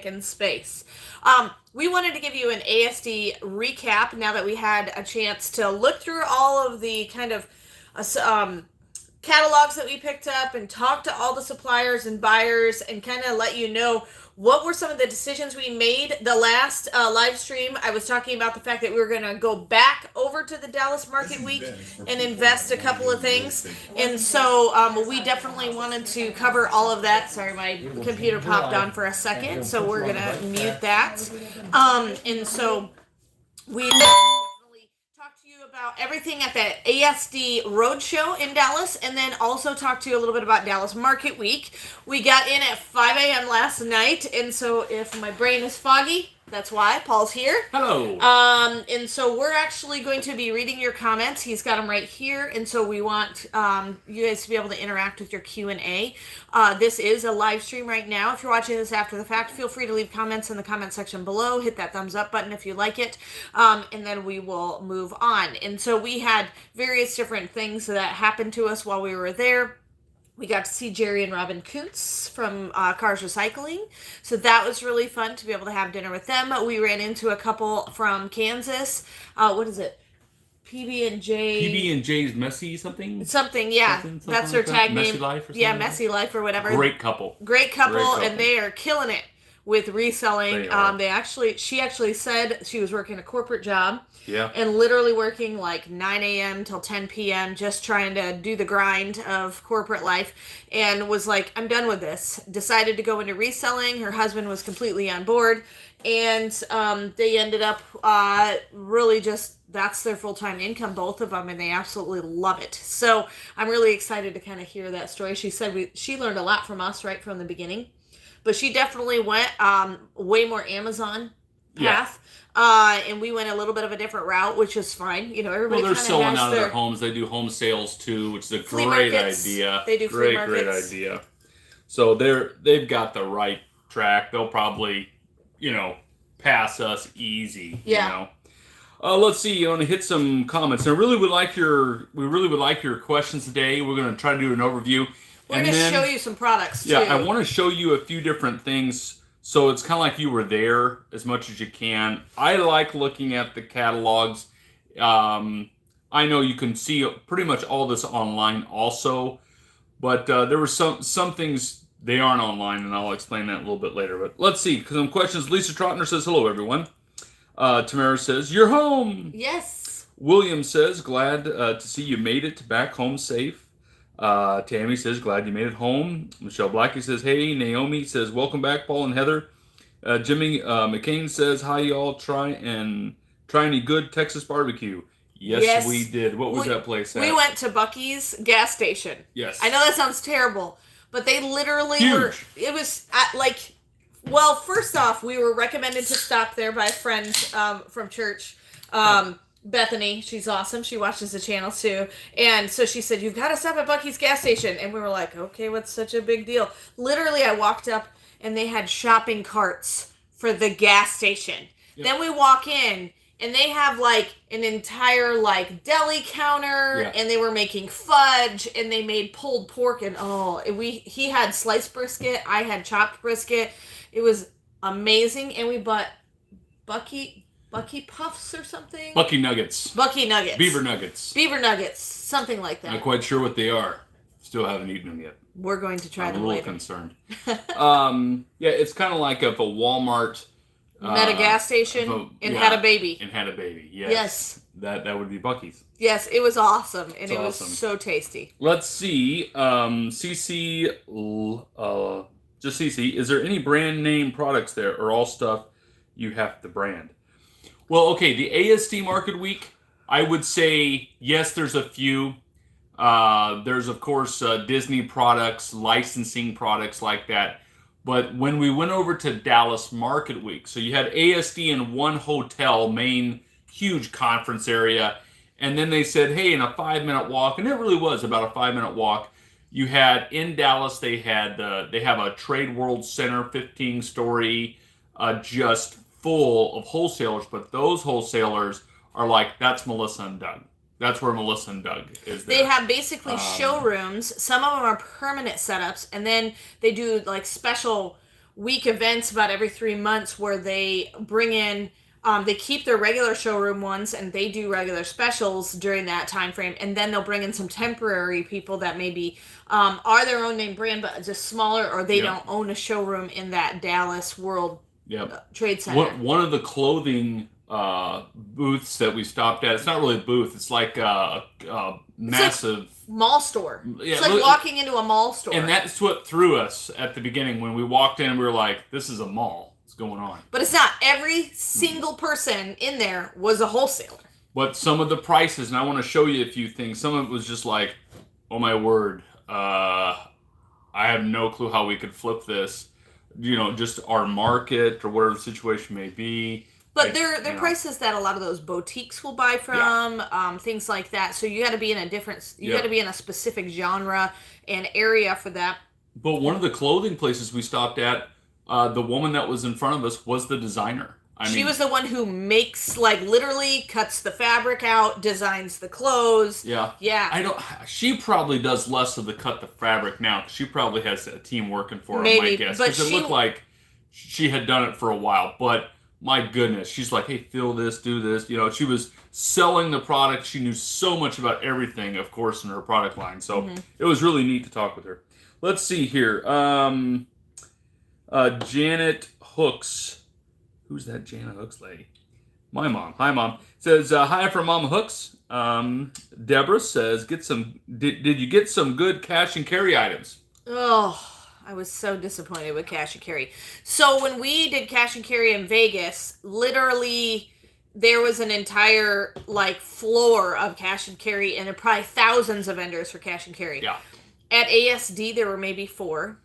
taken space. We wanted to give you an ASD recap now that we had a chance to look through all of the kind of catalogs that we picked up and talk to all the suppliers and buyers and kind of let you know what were some of the decisions we made. The last live stream, I was talking about the fact that we were going to go back over to the Dallas Market Week and invest a couple of things. And so we definitely wanted to cover all of that. Sorry, my computer popped on for a second, so we're going to mute that. And so we definitely talk to you about everything at the ASD Roadshow in Dallas, and then also talk to you a little bit about Dallas Market Week. We got in at 5 a.m. last night, and so if my brain is foggy, that's why. Paul's here. Hello. And so we're actually going to be reading your comments. He's got them right here, and so we want you guys to be able to interact with your Q&A. This is a live stream right now. If you're watching this after the fact, feel free to leave comments in the comment section below. Hit that thumbs up button if you like it, and then we will move on. And so we had various different things that happened to us while we were there. We got to see Jerry and Robin Kuntz from Karz Recycling. So that was really fun to be able to have dinner with them. We ran into a couple from Kansas. What is it? PB&J. PB&J's Messy something? Something, yeah. That's their tag name. Messy Life or something? Yeah, Messy Life or whatever. Great couple. Great couple, and they are killing it with reselling. They She actually said she was working a corporate job. Yeah. And literally working like 9 a.m. till 10 p.m. just trying to do the grind of corporate life, and was like, I'm done with this. Decided to go into reselling. Her husband was completely on board, and they ended up really just, that's their full-time income, both of them, and they absolutely love it. So I'm really excited to kind of hear that story. She said she learned a lot from us right from the beginning, but she definitely went way more Amazon path. And we went a little bit of a different route, which is fine. You know, everybody. Well, they're selling out of their homes. They do home sales too, which is a great idea. They do flea markets. Great idea. So they've got the right track. They'll probably, pass us easy. Yeah. Let's see. I want to hit some comments. I really would like your questions today. We're going to try to do an overview. We're going to show you some products too. Yeah, I want to show you a few different things. So it's kind of like you were there as much as you can. I like looking at the catalogs. I know you can see pretty much all this online also, but there were some things they aren't online, and I'll explain that a little bit later. But let's see. Some questions. Lisa Trotner says, hello, everyone. Tamara says, you're home. Yes. William says, glad to see you made it back home safe. Tammy says, glad you made it home. Michelle Blackie says, hey. Naomi says, welcome back, Paul and Heather. Jimmy McCain says, hi, y'all. Try any good Texas barbecue. Yes, we did. What was that place at? We went to Buc-ee's gas station. Yes. I know that sounds terrible, but they literally were, it was first off, we were recommended to stop there by a friend from church. Bethany, she's awesome. She watches the channel too. And so she said, you've got to stop at Buc-ee's gas station. And we were like, okay, what's such a big deal? Literally, I walked up and they had shopping carts for the gas station. Yep. Then we walk in and they have like an entire like deli counter, and they were making fudge, and they made pulled pork, and he had sliced brisket, I had chopped brisket. It was amazing. And we bought Buc-ee Puffs or something? Buc-ee Nuggets. Buc-ee Nuggets. Beaver Nuggets. Beaver Nuggets. Something like that. Not quite sure what they are. Still haven't eaten them yet. We're going to try them later. I'm a little concerned. It's kind of like if a Walmart met a gas station and had a baby. Yes. That would be Buc-ee's. Yes, it was awesome. And it was so tasty. Let's see. CC, just CC, is there any brand name products there, or all stuff you have to brand? Well, okay, the ASD Market Week, I would say, yes, there's a few. There's, of course, Disney products, licensing products like that. But when we went over to Dallas Market Week, so you had ASD in one hotel, main huge conference area, and then they said, hey, in a 5-minute walk, and it really was about a 5-minute walk, you had, in Dallas, they have a Trade World Center, 15-story, just full of wholesalers, but those wholesalers are like, that's Melissa and Doug. That's where Melissa and Doug is there. They have basically showrooms. Some of them are permanent setups, and then they do like special week events about every 3 months where they bring in, they keep their regular showroom ones and they do regular specials during that time frame, and then they'll bring in some temporary people that maybe are their own name brand but just smaller, or they don't own a showroom in that Dallas World Trade Center. One of the clothing booths that we stopped at, it's not really a booth, it's like a massive... It's like mall store. Yeah, it's like walking into a mall store. And that's what threw us at the beginning. When we walked in, we were like, this is a mall. What's going on? But it's not. Every single person in there was a wholesaler. But some of the prices, and I want to show you a few things, some of it was just like, oh my word, I have no clue how we could flip this. Just our market or whatever the situation may be. But they're prices that a lot of those boutiques will buy from, things like that. So you got to be in a different, got to be in a specific genre and area for that. But one of the clothing places we stopped at, the woman that was in front of us was the designer. She was the one who makes, literally cuts the fabric out, designs the clothes. Yeah. Yeah. She probably does less of the cut the fabric now, because she probably has a team working for her, Maybe, I guess. Because it looked like she had done it for a while. But my goodness, she's like, hey, fill this, do this. She was selling the product. She knew so much about everything, of course, in her product line. So it was really neat to talk with her. Let's see here. Janet Hooks. Who's that Janet Hooks lady? My mom. Hi, Mom. Says, hi from Mama Hooks. Deborah says, did you get some good cash and carry items? Oh, I was so disappointed with cash and carry. So when we did cash and carry in Vegas, literally there was an entire floor of cash and carry, and there were probably thousands of vendors for cash and carry. Yeah. At ASD, there were maybe 4.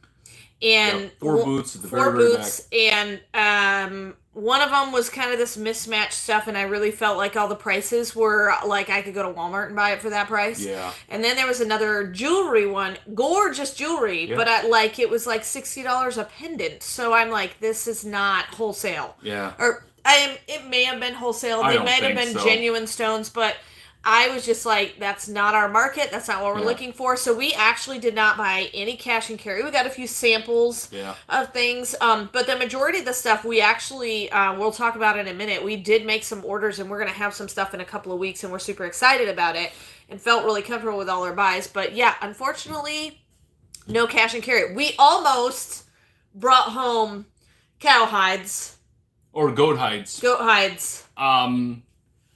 And 4 booths at the four very booths, back. And one of them was kind of this mismatched stuff, and I really felt like all the prices were like I could go to Walmart and buy it for that price. Yeah. And then there was another jewelry one, gorgeous jewelry, but it was like $60 a pendant. So I'm like, this is not wholesale. Yeah. Or it may have been wholesale. They might have been genuine stones, but I was just like, that's not our market. That's not what we're looking for. So we actually did not buy any cash and carry. We got a few samples of things. But the majority of the stuff we actually, we'll talk about in a minute. We did make some orders, and we're going to have some stuff in a couple of weeks, and we're super excited about it and felt really comfortable with all our buys. But yeah, unfortunately, no cash and carry. We almost brought home cow hides. Or goat hides. Goat hides.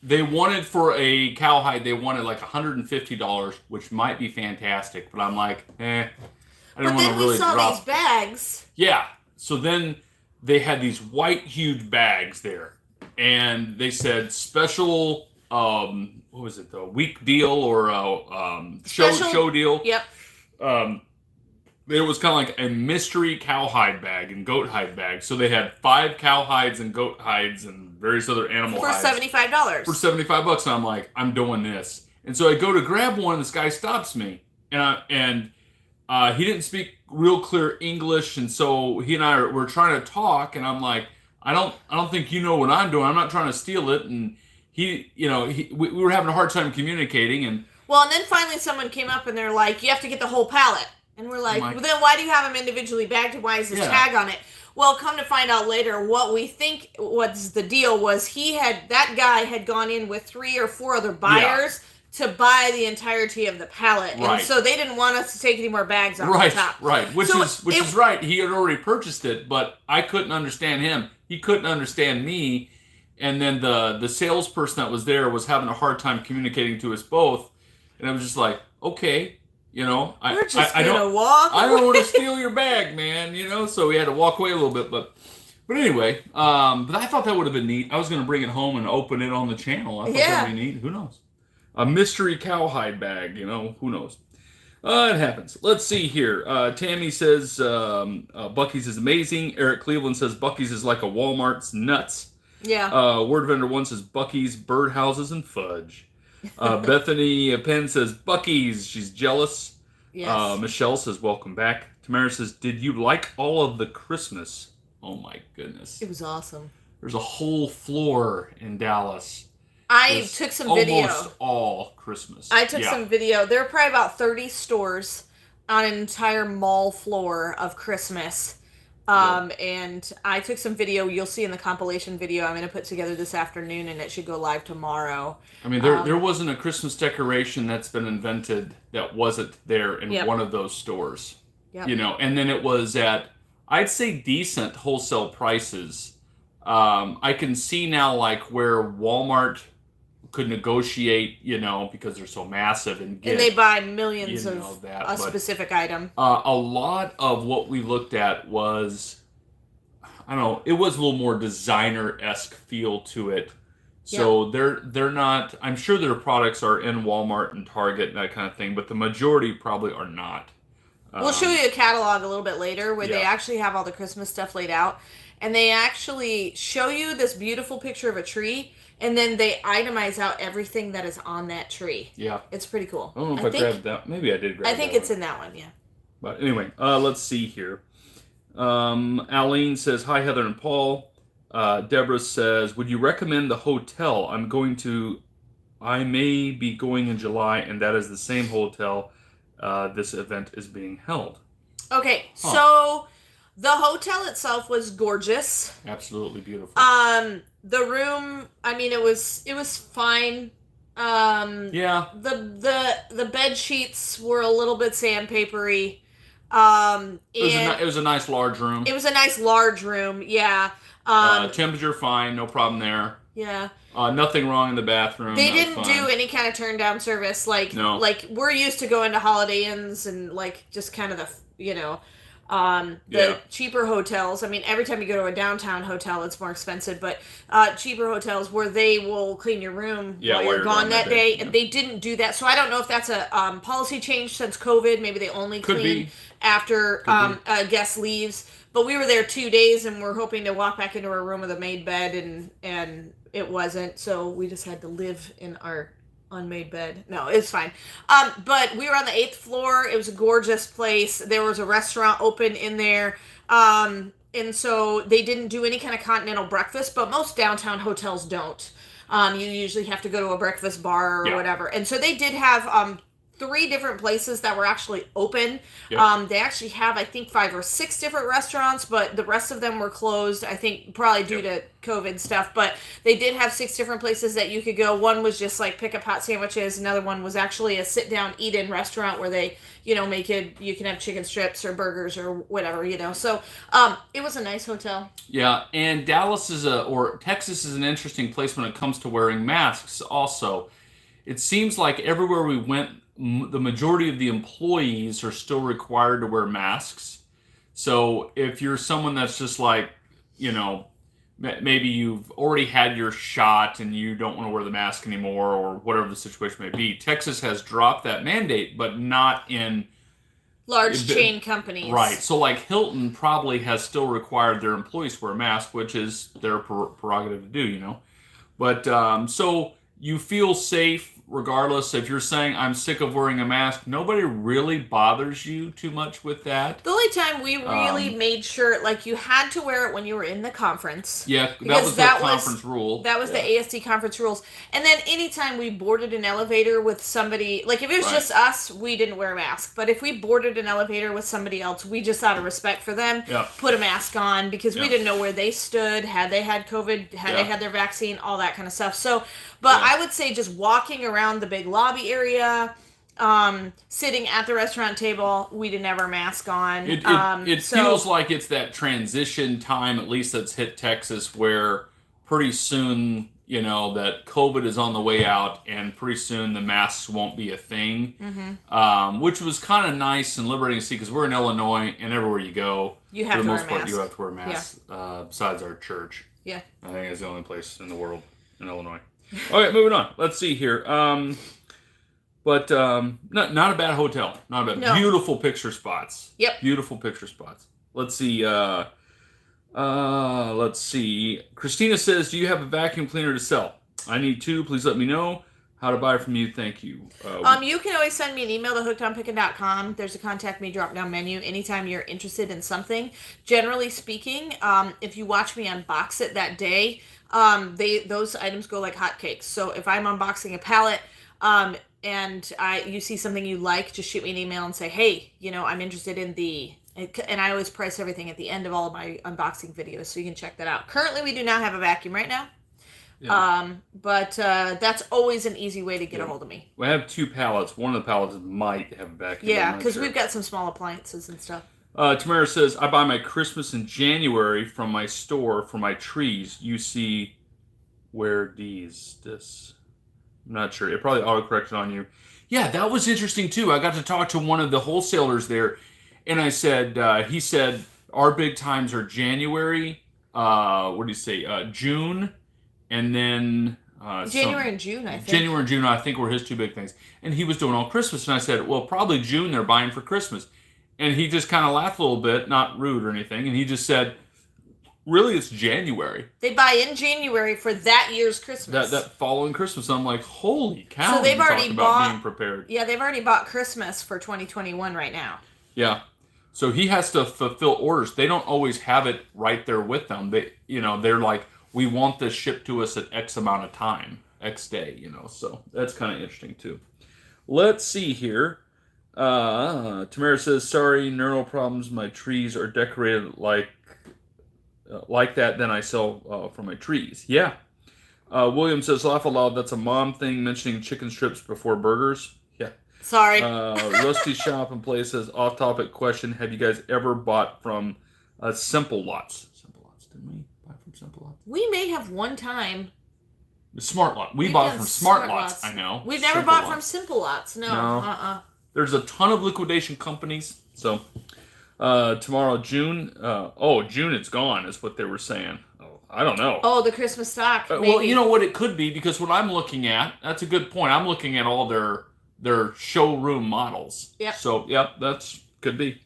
They wanted for a cowhide, they wanted like $150, which might be fantastic, but I'm like, I don't want to really drop. But then we saw these bags. Yeah. So then they had these white, huge bags there, and they said special, what was it, the week deal or show deal? Yep. It was kind of like a mystery cowhide bag and goat hide bag. So they had 5 cowhides and goat hides and various other animal hides. For $75. For $75. And I'm like, I'm doing this. And so I go to grab one, and this guy stops me. And he didn't speak real clear English. And so he and I were trying to talk. And I'm like, I don't think you know what I'm doing. I'm not trying to steal it. And we were having a hard time communicating. And then finally someone came up and they're like, you have to get the whole pallet. And we're like, well, then why do you have them individually bagged, and why is this tag on it? Well, come to find out later, what we think was the deal was that guy had gone in with 3 or 4 other buyers to buy the entirety of the pallet. Right. And so they didn't want us to take any more bags off the top. Right, which is right. He had already purchased it, but I couldn't understand him. He couldn't understand me. And then the salesperson that was there was having a hard time communicating to us both. And I was just like, okay. We're just gonna walk. I don't want to steal your bag, man. So we had to walk away a little bit, but anyway, but I thought that would have been neat. I was gonna bring it home and open it on the channel. I thought that'd be neat. Who knows? A mystery cowhide bag. Who knows? It happens. Let's see here. Tammy says Buc-ee's is amazing. Eric Cleveland says Buc-ee's is like a Walmart's nuts. Yeah. Word Vendor 1 says Buc-ee's birdhouses and fudge. Bethany Penn says Buc-ee's. She's jealous. Yes. Michelle says welcome back. Tamara says, did you like all of the Christmas? Oh my goodness. It was awesome. There's a whole floor in Dallas. I took some video. Almost all Christmas. I took some video. There were probably about 30 stores on an entire mall floor of Christmas. And I took some video. You'll see in the compilation video I'm going to put together this afternoon, and it should go live tomorrow. I mean, there wasn't a Christmas decoration that's been invented that wasn't there in one of those stores. Yep. And then it was at, I'd say, decent wholesale prices. I can see now, like, where Walmart could negotiate, because they're so massive and they buy millions of that, a specific item. A lot of what we looked at was, I don't know, it was a little more designer-esque feel to it. So they're not, I'm sure their products are in Walmart and Target and that kind of thing, but the majority probably are not. We'll show you a catalog a little bit later where they actually have all the Christmas stuff laid out. And they actually show you this beautiful picture of a tree, and then they itemize out everything that is on that tree. Yeah. It's pretty cool. I don't know if I grabbed that. Maybe I did grab that. I think it's in that one, yeah. But anyway, let's see here. Aline says, hi, Heather and Paul. Deborah says, would you recommend the hotel? I may be going in July, and that is the same hotel this event is being held. Okay, so the hotel itself was gorgeous. Absolutely beautiful. The room, I mean, it was fine. The bed sheets were a little bit sandpapery. It was a nice large room. It was a nice large room, yeah. Temperature fine, no problem there. Yeah. Nothing wrong in the bathroom. They didn't do any kind of turn down service. Like we're used to going to Holiday Inns and like just kind of the cheaper hotels. I mean, every time you go to a downtown hotel, it's more expensive, but cheaper hotels where they will clean your room while you're gone that day. And they didn't do that. So I don't know if that's a policy change since COVID. Maybe they only clean after a guest leaves. But we were there 2 days, and we're hoping to walk back into our room with a made bed, and it wasn't. So we just had to live in our unmade bed. No, it's fine. But we were on the 8th floor. It was a gorgeous place. There was a restaurant open in there. And so they didn't do any kind of continental breakfast, but most downtown hotels don't. You usually have to go to a breakfast bar or whatever. And so they did have 3 different places that were actually open. Yep. They actually have, I think, 5 or 6 different restaurants, but the rest of them were closed, I think, probably due to COVID stuff. But they did have 6 different places that you could go. One was just like pick up hot sandwiches. Another one was actually a sit-down, eat-in restaurant where they, make it, you can have chicken strips or burgers or whatever, So it was a nice hotel. Yeah, and Texas is an interesting place when it comes to wearing masks also. It seems like everywhere we went, the majority of the employees are still required to wear masks. So if you're someone that's just like, maybe you've already had your shot and you don't want to wear the mask anymore or whatever the situation may be, Texas has dropped that mandate, but not in large chain companies. Right. So like Hilton probably has still required their employees to wear a mask, which is their prerogative to do, But so you feel safe regardless. If you're saying, I'm sick of wearing a mask, nobody really bothers you too much with that. The only time we really made sure, you had to wear it when you were in the conference. Yeah, that was the conference rule. That was the ASD conference rules. And then anytime we boarded an elevator with somebody, if it was just us, we didn't wear a mask. But if we boarded an elevator with somebody else, we just out of respect for them, put a mask on because we didn't know where they stood, had they had COVID, had they had their vaccine, all that kind of stuff. So, but I would say just walking around the big lobby area, sitting at the restaurant table, we didn't have our mask on. It feels like it's that transition time, at least that's hit Texas, where pretty soon, that COVID is on the way out, and pretty soon the masks won't be a thing, which was kind of nice and liberating to see, because we're in Illinois, and everywhere you go, you have to wear a mask. You have to wear a mask, besides our church. Yeah. I think it's the only place in the world in Illinois. Okay, moving on. Let's see here. But not a bad hotel. Not a bad. No. Beautiful picture spots. Yep. Beautiful picture spots. Let's see. Let's see. Christina says, "Do you have a vacuum cleaner to sell? I need 2. Please let me know how to buy from you. Thank you." You can always send me an email to hookedonpickin.com. There's a contact me drop down menu anytime you're interested in something. Generally speaking, if you watch me unbox it that day, those items go like hotcakes. So if I'm unboxing a pallet, and you see something you like, just shoot me an email and say, hey, I'm interested in the And I always price everything at the end of all of my unboxing videos, so you can check that out. Currently, we do not have a vacuum right now. Yeah. But that's always an easy way to get a hold of me. We have 2 pallets. One of the pallets might have a vacuum. Yeah, because we've got some small appliances and stuff. Tamara says, I buy my Christmas in January from my store for my trees. You see where this? I'm not sure. It probably auto-corrected on you. Yeah, that was interesting too. I got to talk to one of the wholesalers there, and I said, he said, our big times are January, what do you say, June, and then... January and June, I think. January and June, I think, were his 2 big things. And he was doing all Christmas, and I said, well, probably June they're buying for Christmas. And he just kind of laughed a little bit, not rude or anything, and he just said, really, it's January. They buy in January for that year's Christmas. That following Christmas. I'm like, holy cow. So they've already bought... being prepared. Yeah, they've already bought Christmas for 2021 right now. Yeah. So he has to fulfill orders. They don't always have it right there with them. They're like, we want this shipped to us at X amount of time, X day, So that's kind of interesting too. Let's see here. Tamara says, sorry, neural problems. My trees are decorated like that. Then I sell for my trees. Yeah. William says, laugh aloud. That's a mom thing, mentioning chicken strips before burgers. Yeah. Sorry. Rusty Shop and Play says, off-topic question. Have you guys ever bought from Simple Lots? Simple Lots. Didn't we buy from Simple Lots? We may have one time. Smart Lot. We bought from Smart Lots. I know. We've never bought from Simple Lots. No. There's a ton of liquidation companies. So tomorrow, June. June, it's gone, is what they were saying. Oh, I don't know. Oh, the Christmas stock. Well, you know what it could be, because what I'm looking at, that's a good point. I'm looking at all their showroom models. Yep. So, that's could be.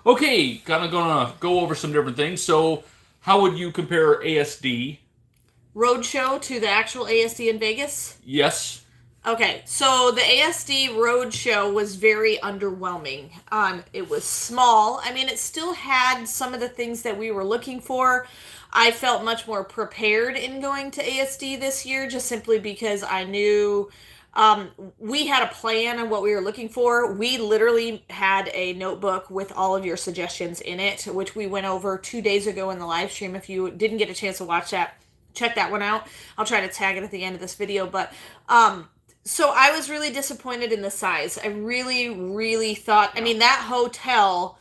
Okay, gonna go over some different things. So, how would you compare ASD? Roadshow to the actual ASD in Vegas? Yes. Okay, so the ASD Roadshow was very underwhelming. It was small. I mean, it still had some of the things that we were looking for. I felt much more prepared in going to ASD this year, just simply because I knew we had a plan on what we were looking for. We literally had a notebook with all of your suggestions in it, which we went over 2 days ago in the live stream. If you didn't get a chance to watch that, check that one out. I'll try to tag it at the end of this video, but so I was really disappointed in the size. I really, really thought, I mean, that hotel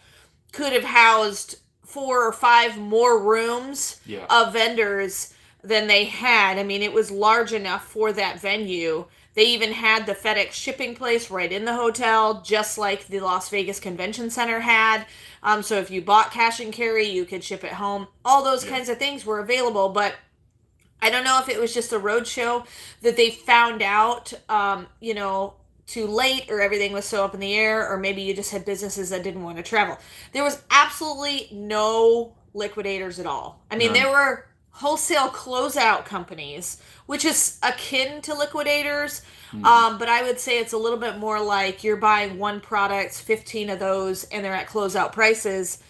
could have housed 4 or 5 more rooms of vendors than they had. I mean, it was large enough for that venue. They even had the FedEx shipping place right in the hotel, just like the Las Vegas Convention Center had. So if you bought cash and carry, you could ship it home. All those kinds of things were available, but I don't know if it was just a roadshow that they found out, too late, or everything was so up in the air, or maybe you just had businesses that didn't want to travel. There was absolutely no liquidators at all. I mean, there were wholesale closeout companies, which is akin to liquidators, but I would say it's a little bit more like you're buying one product, 15 of those, and they're at closeout prices.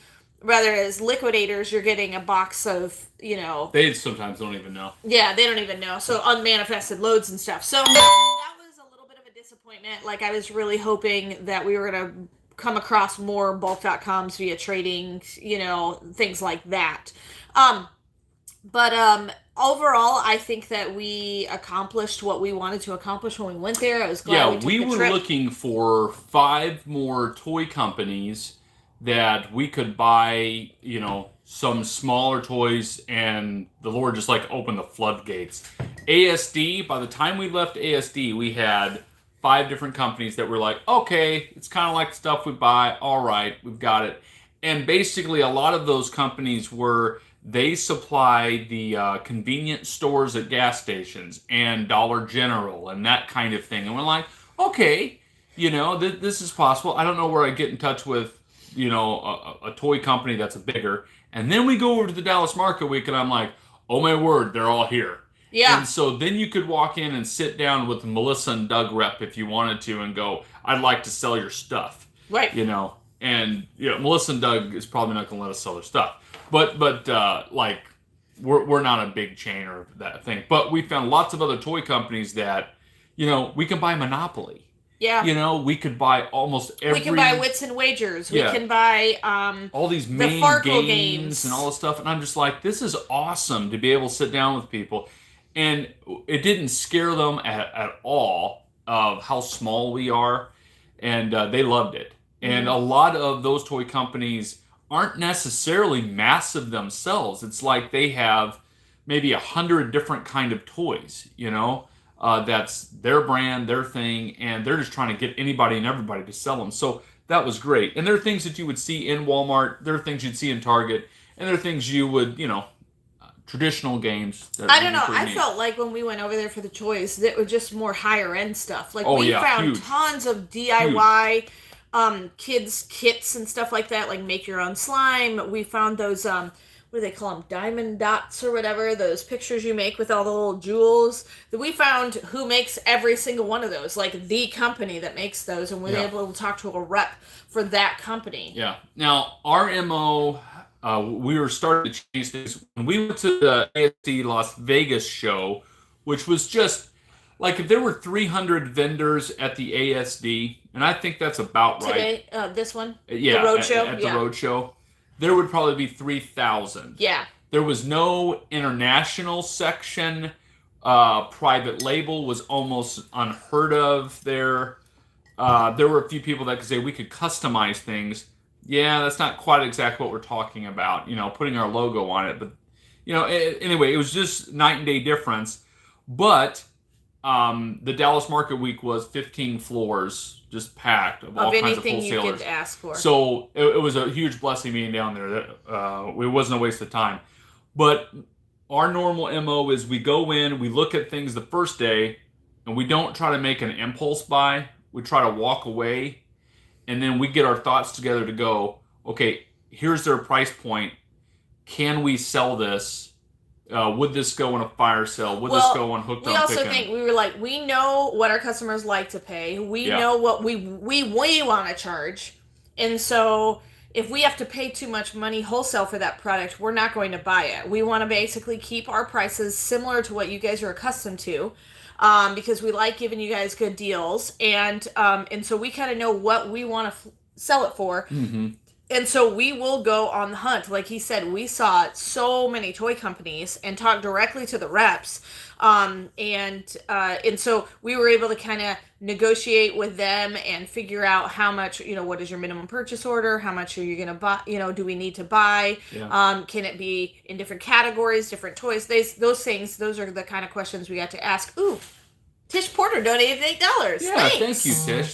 Rather, as liquidators, you're getting a box of, They sometimes don't even know. Yeah, they don't even know. So, unmanifested loads and stuff. So, that was a little bit of a disappointment. Like, I was really hoping that we were going to come across more bulk.coms via trading, things like that. But overall, I think that we accomplished what we wanted to accomplish when we went there. I was glad we were looking for 5 more toy companies that we could buy, some smaller toys, and the Lord just opened the floodgates. ASD, by the time we left ASD, we had 5 different companies that were like, okay, it's kind of like stuff we buy. All right, we've got it. And basically a lot of those companies they supply the convenience stores at gas stations and Dollar General and that kind of thing. And we're like, okay, this is possible. I don't know where I get in touch with a toy company that's bigger. And then we go over to the Dallas Market Week, and I'm like, oh my word, they're all here. Yeah. And so then you could walk in and sit down with Melissa and Doug rep if you wanted to and go, I'd like to sell your stuff. Right. And Melissa and Doug is probably not going to let us sell their stuff. But we're not a big chain or that thing. But we found lots of other toy companies that, we can buy Monopoly. Yeah. You know, we could buy almost every. We can buy Wits and Wagers. Yeah. We can buy all these main games and all this stuff, and I'm just like, this is awesome to be able to sit down with people, and it didn't scare them at all of how small we are, and they loved it. And a lot of those toy companies aren't necessarily massive themselves. It's like they have maybe 100 different kind of toys, you know, that's their brand, their thing, and they're just trying to get anybody and everybody to sell them. So that was great. And there are things that you would see in Walmart, there are things you'd see in Target, and there are things you would, you know, traditional games. I don't know. I felt like when we went over there for the toys, that was just more higher end stuff. Like we found tons of DIY kids kits and stuff like that, like make your own slime. We found those what do they call them, diamond dots or whatever, those pictures you make with all the little jewels. That we found who makes every single one of those, like the company that makes those, and we were able to talk to a rep for that company. Yeah. Now our MO, we were starting to change things when we went to the ASD Las Vegas show, which was just like, if there were 300 vendors at the ASD, and I think that's about right. Today, this one? Yeah, the Roadshow? At the Roadshow, there would probably be 3,000. Yeah. There was no international section. Private label was almost unheard of there. There were a few people that could say we could customize things. Yeah, that's not quite exactly what we're talking about, you know, putting our logo on it. But, you know, anyway, it was just night and day difference. But the Dallas Market Week was 15 floors just packed of all kinds of wholesalers. Anything you could ask for. So it was a huge blessing being down there. It wasn't a waste of time. But our normal MO is we go in, we look at things the first day, and we don't try to make an impulse buy. We try to walk away, and then we get our thoughts together to go, okay, here's their price point. Can we sell this? Would this go on a fire sale? Would this go on Hooked on Pickin? We also think, we were like, we know what our customers like to pay. We know what we want to charge. And so if we have to pay too much money wholesale for that product, we're not going to buy it. We want to basically keep our prices similar to what you guys are accustomed to, because we like giving you guys good deals. And so we kind of know what we want to sell it for. Mm-hmm. And so we will go on the hunt. Like he said, we saw so many toy companies and talked directly to the reps. And so we were able to kind of negotiate with them and figure out how much, you know, what is your minimum purchase order? How much are you going to buy? You know, do we need to buy? Yeah. Can it be in different categories, different toys? Those things, those are the kind of questions we got to ask. Ooh, Tish Porter donated $8. Yeah, thank you, Tish.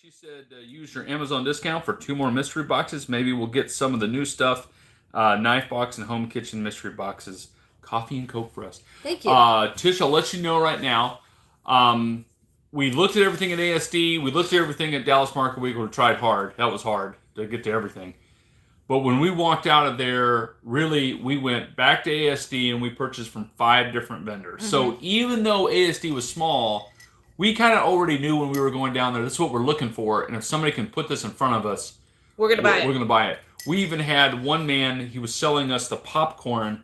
She said, use your Amazon discount for 2 more mystery boxes. Maybe we'll get some of the new stuff. Knife box and home kitchen mystery boxes. Coffee and Coke for us. Thank you. Tish, I'll let you know right now. We looked at everything at ASD. We looked at everything at Dallas Market Week. We tried hard. That was hard to get to everything. But when we walked out of there, really, we went back to ASD and we purchased from 5 different vendors. Mm-hmm. So even though ASD was small, we kind of already knew when we were going down there, this is what we're looking for. And if somebody can put this in front of us, we're going to buy it. We're going to buy it. We even had one man, he was selling us the popcorn.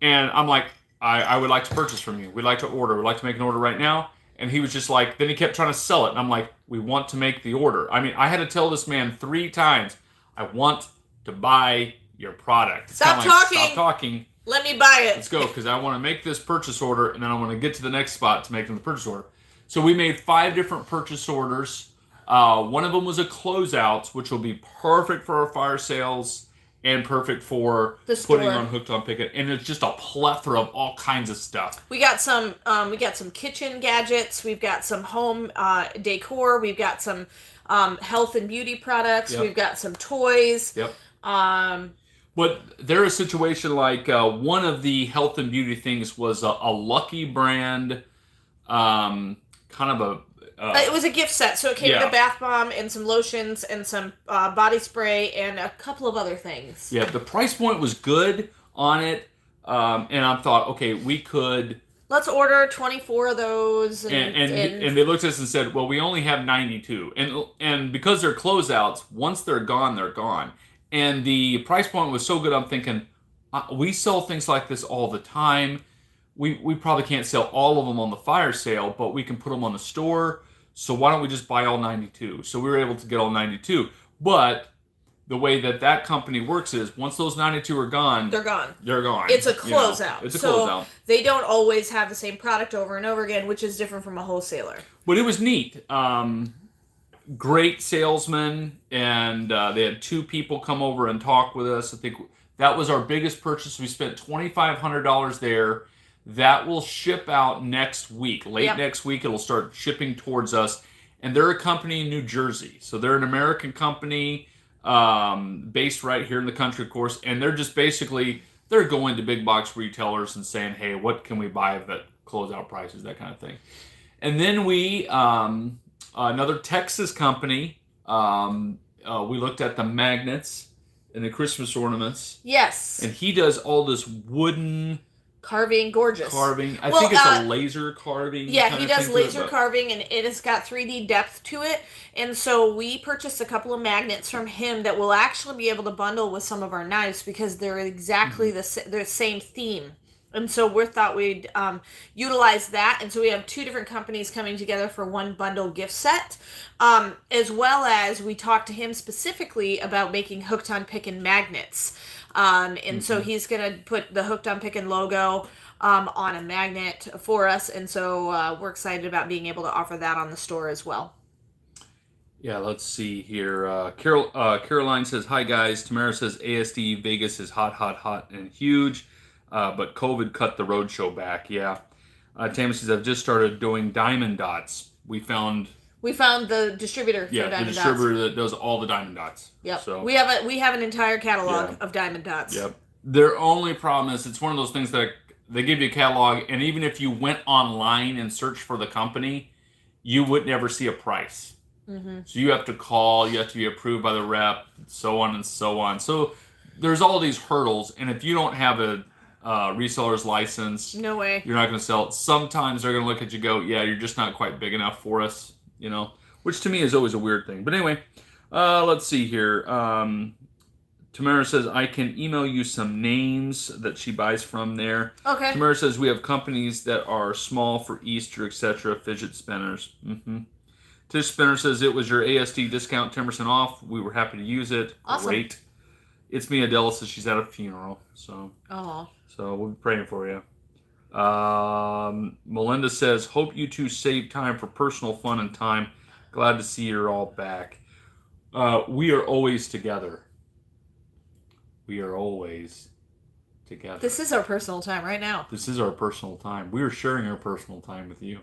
And I'm like, I would like to purchase from you. We'd like to order. We'd like to make an order right now. And he was just like, then he kept trying to sell it. And I'm like, we want to make the order. I mean, I had to tell this man 3 times, I want to buy your product. Stop talking. Stop talking. Let me buy it. Let's go, because I want to make this purchase order, and then I want to get to the next spot to make them the purchase order. So we made 5 different purchase orders. One of them was a closeout, which will be perfect for our fire sales and perfect for putting on Hooked on Pickin. And it's just a plethora of all kinds of stuff. We got some kitchen gadgets. We've got some home decor. We've got some health and beauty products. Yep. We've got some toys. Yep. But there is a situation like one of the health and beauty things was a Lucky brand, kind of a... it was a gift set, so it came with a bath bomb and some lotions and some body spray and a couple of other things. Yeah, the price point was good on it, and I thought, okay, we could... Let's order 24 of those. And they looked at us and said, well, we only have 92. And because they're closeouts, once they're gone, they're gone. And the price point was so good, I'm thinking, we sell things like this all the time. We probably can't sell all of them on the fire sale, but we can put them on the store. So why don't we just buy all 92? So we were able to get all 92. But the way that company works is once those 92 are gone, they're gone. They're gone. It's a closeout. It's a closeout. They don't always have the same product over and over again, which is different from a wholesaler. But it was neat. Great salesman, and they had 2 people come over and talk with us. I think that was our biggest purchase. We spent $2,500 there. That will ship out next week. Late next week, it'll start shipping towards us. And they're a company in New Jersey. So they're an American company based right here in the country, of course. And they're just basically, they're going to big box retailers and saying, hey, what can we buy that closeout prices, that kind of thing. And then we, another Texas company, we looked at the magnets and the Christmas ornaments. Yes. And he does all this wooden... Carving, gorgeous. Carving. I think it's a laser carving. Yeah, he does laser carving, and it has got 3D depth to it. And so we purchased a couple of magnets from him that will actually be able to bundle with some of our knives because they're exactly the same theme. And so we thought we'd utilize that. And so we have 2 different companies coming together for one bundle gift set. As well as we talked to him specifically about making Hooked on Pickin magnets. And so he's going to put the Hooked on Pickin logo on a magnet for us. And so we're excited about being able to offer that on the store as well. Yeah, let's see here. Caroline says, hi guys. Tamara says, ASD Vegas is hot, hot, hot and huge. But COVID cut the Roadshow back. Yeah. Tammy says, I've just started doing diamond dots. We found the distributor for diamond dots. Yeah, the distributor that does all the diamond dots. Yep. So we have an entire catalog of diamond dots. Yep. Their only problem is it's one of those things that they give you a catalog, and even if you went online and searched for the company, you would never see a price. Mm-hmm. So you have to call, you have to be approved by the rep, so on and so on. So there's all these hurdles, and if you don't have a reseller's license, no way, you're not going to sell it. Sometimes they're going to look at you and go, yeah, you're just not quite big enough for us, you know, which to me is always a weird thing. But anyway, let's see here. Tamara says, I can email you some names that she buys from there. Okay. Tamara says, we have companies that are small for Easter, etc., fidget spinners. Mm-hmm. Tish Spinner says, it was your ASD discount 10% off. We were happy to use it. Awesome. Great. It's me, Adele says she's at a funeral. So we'll be praying for you. Melinda says, hope you two save time for personal fun and time. Glad to see you're all back. We are always together. We are always together. This is our personal time right now. This is our personal time. We are sharing our personal time with you.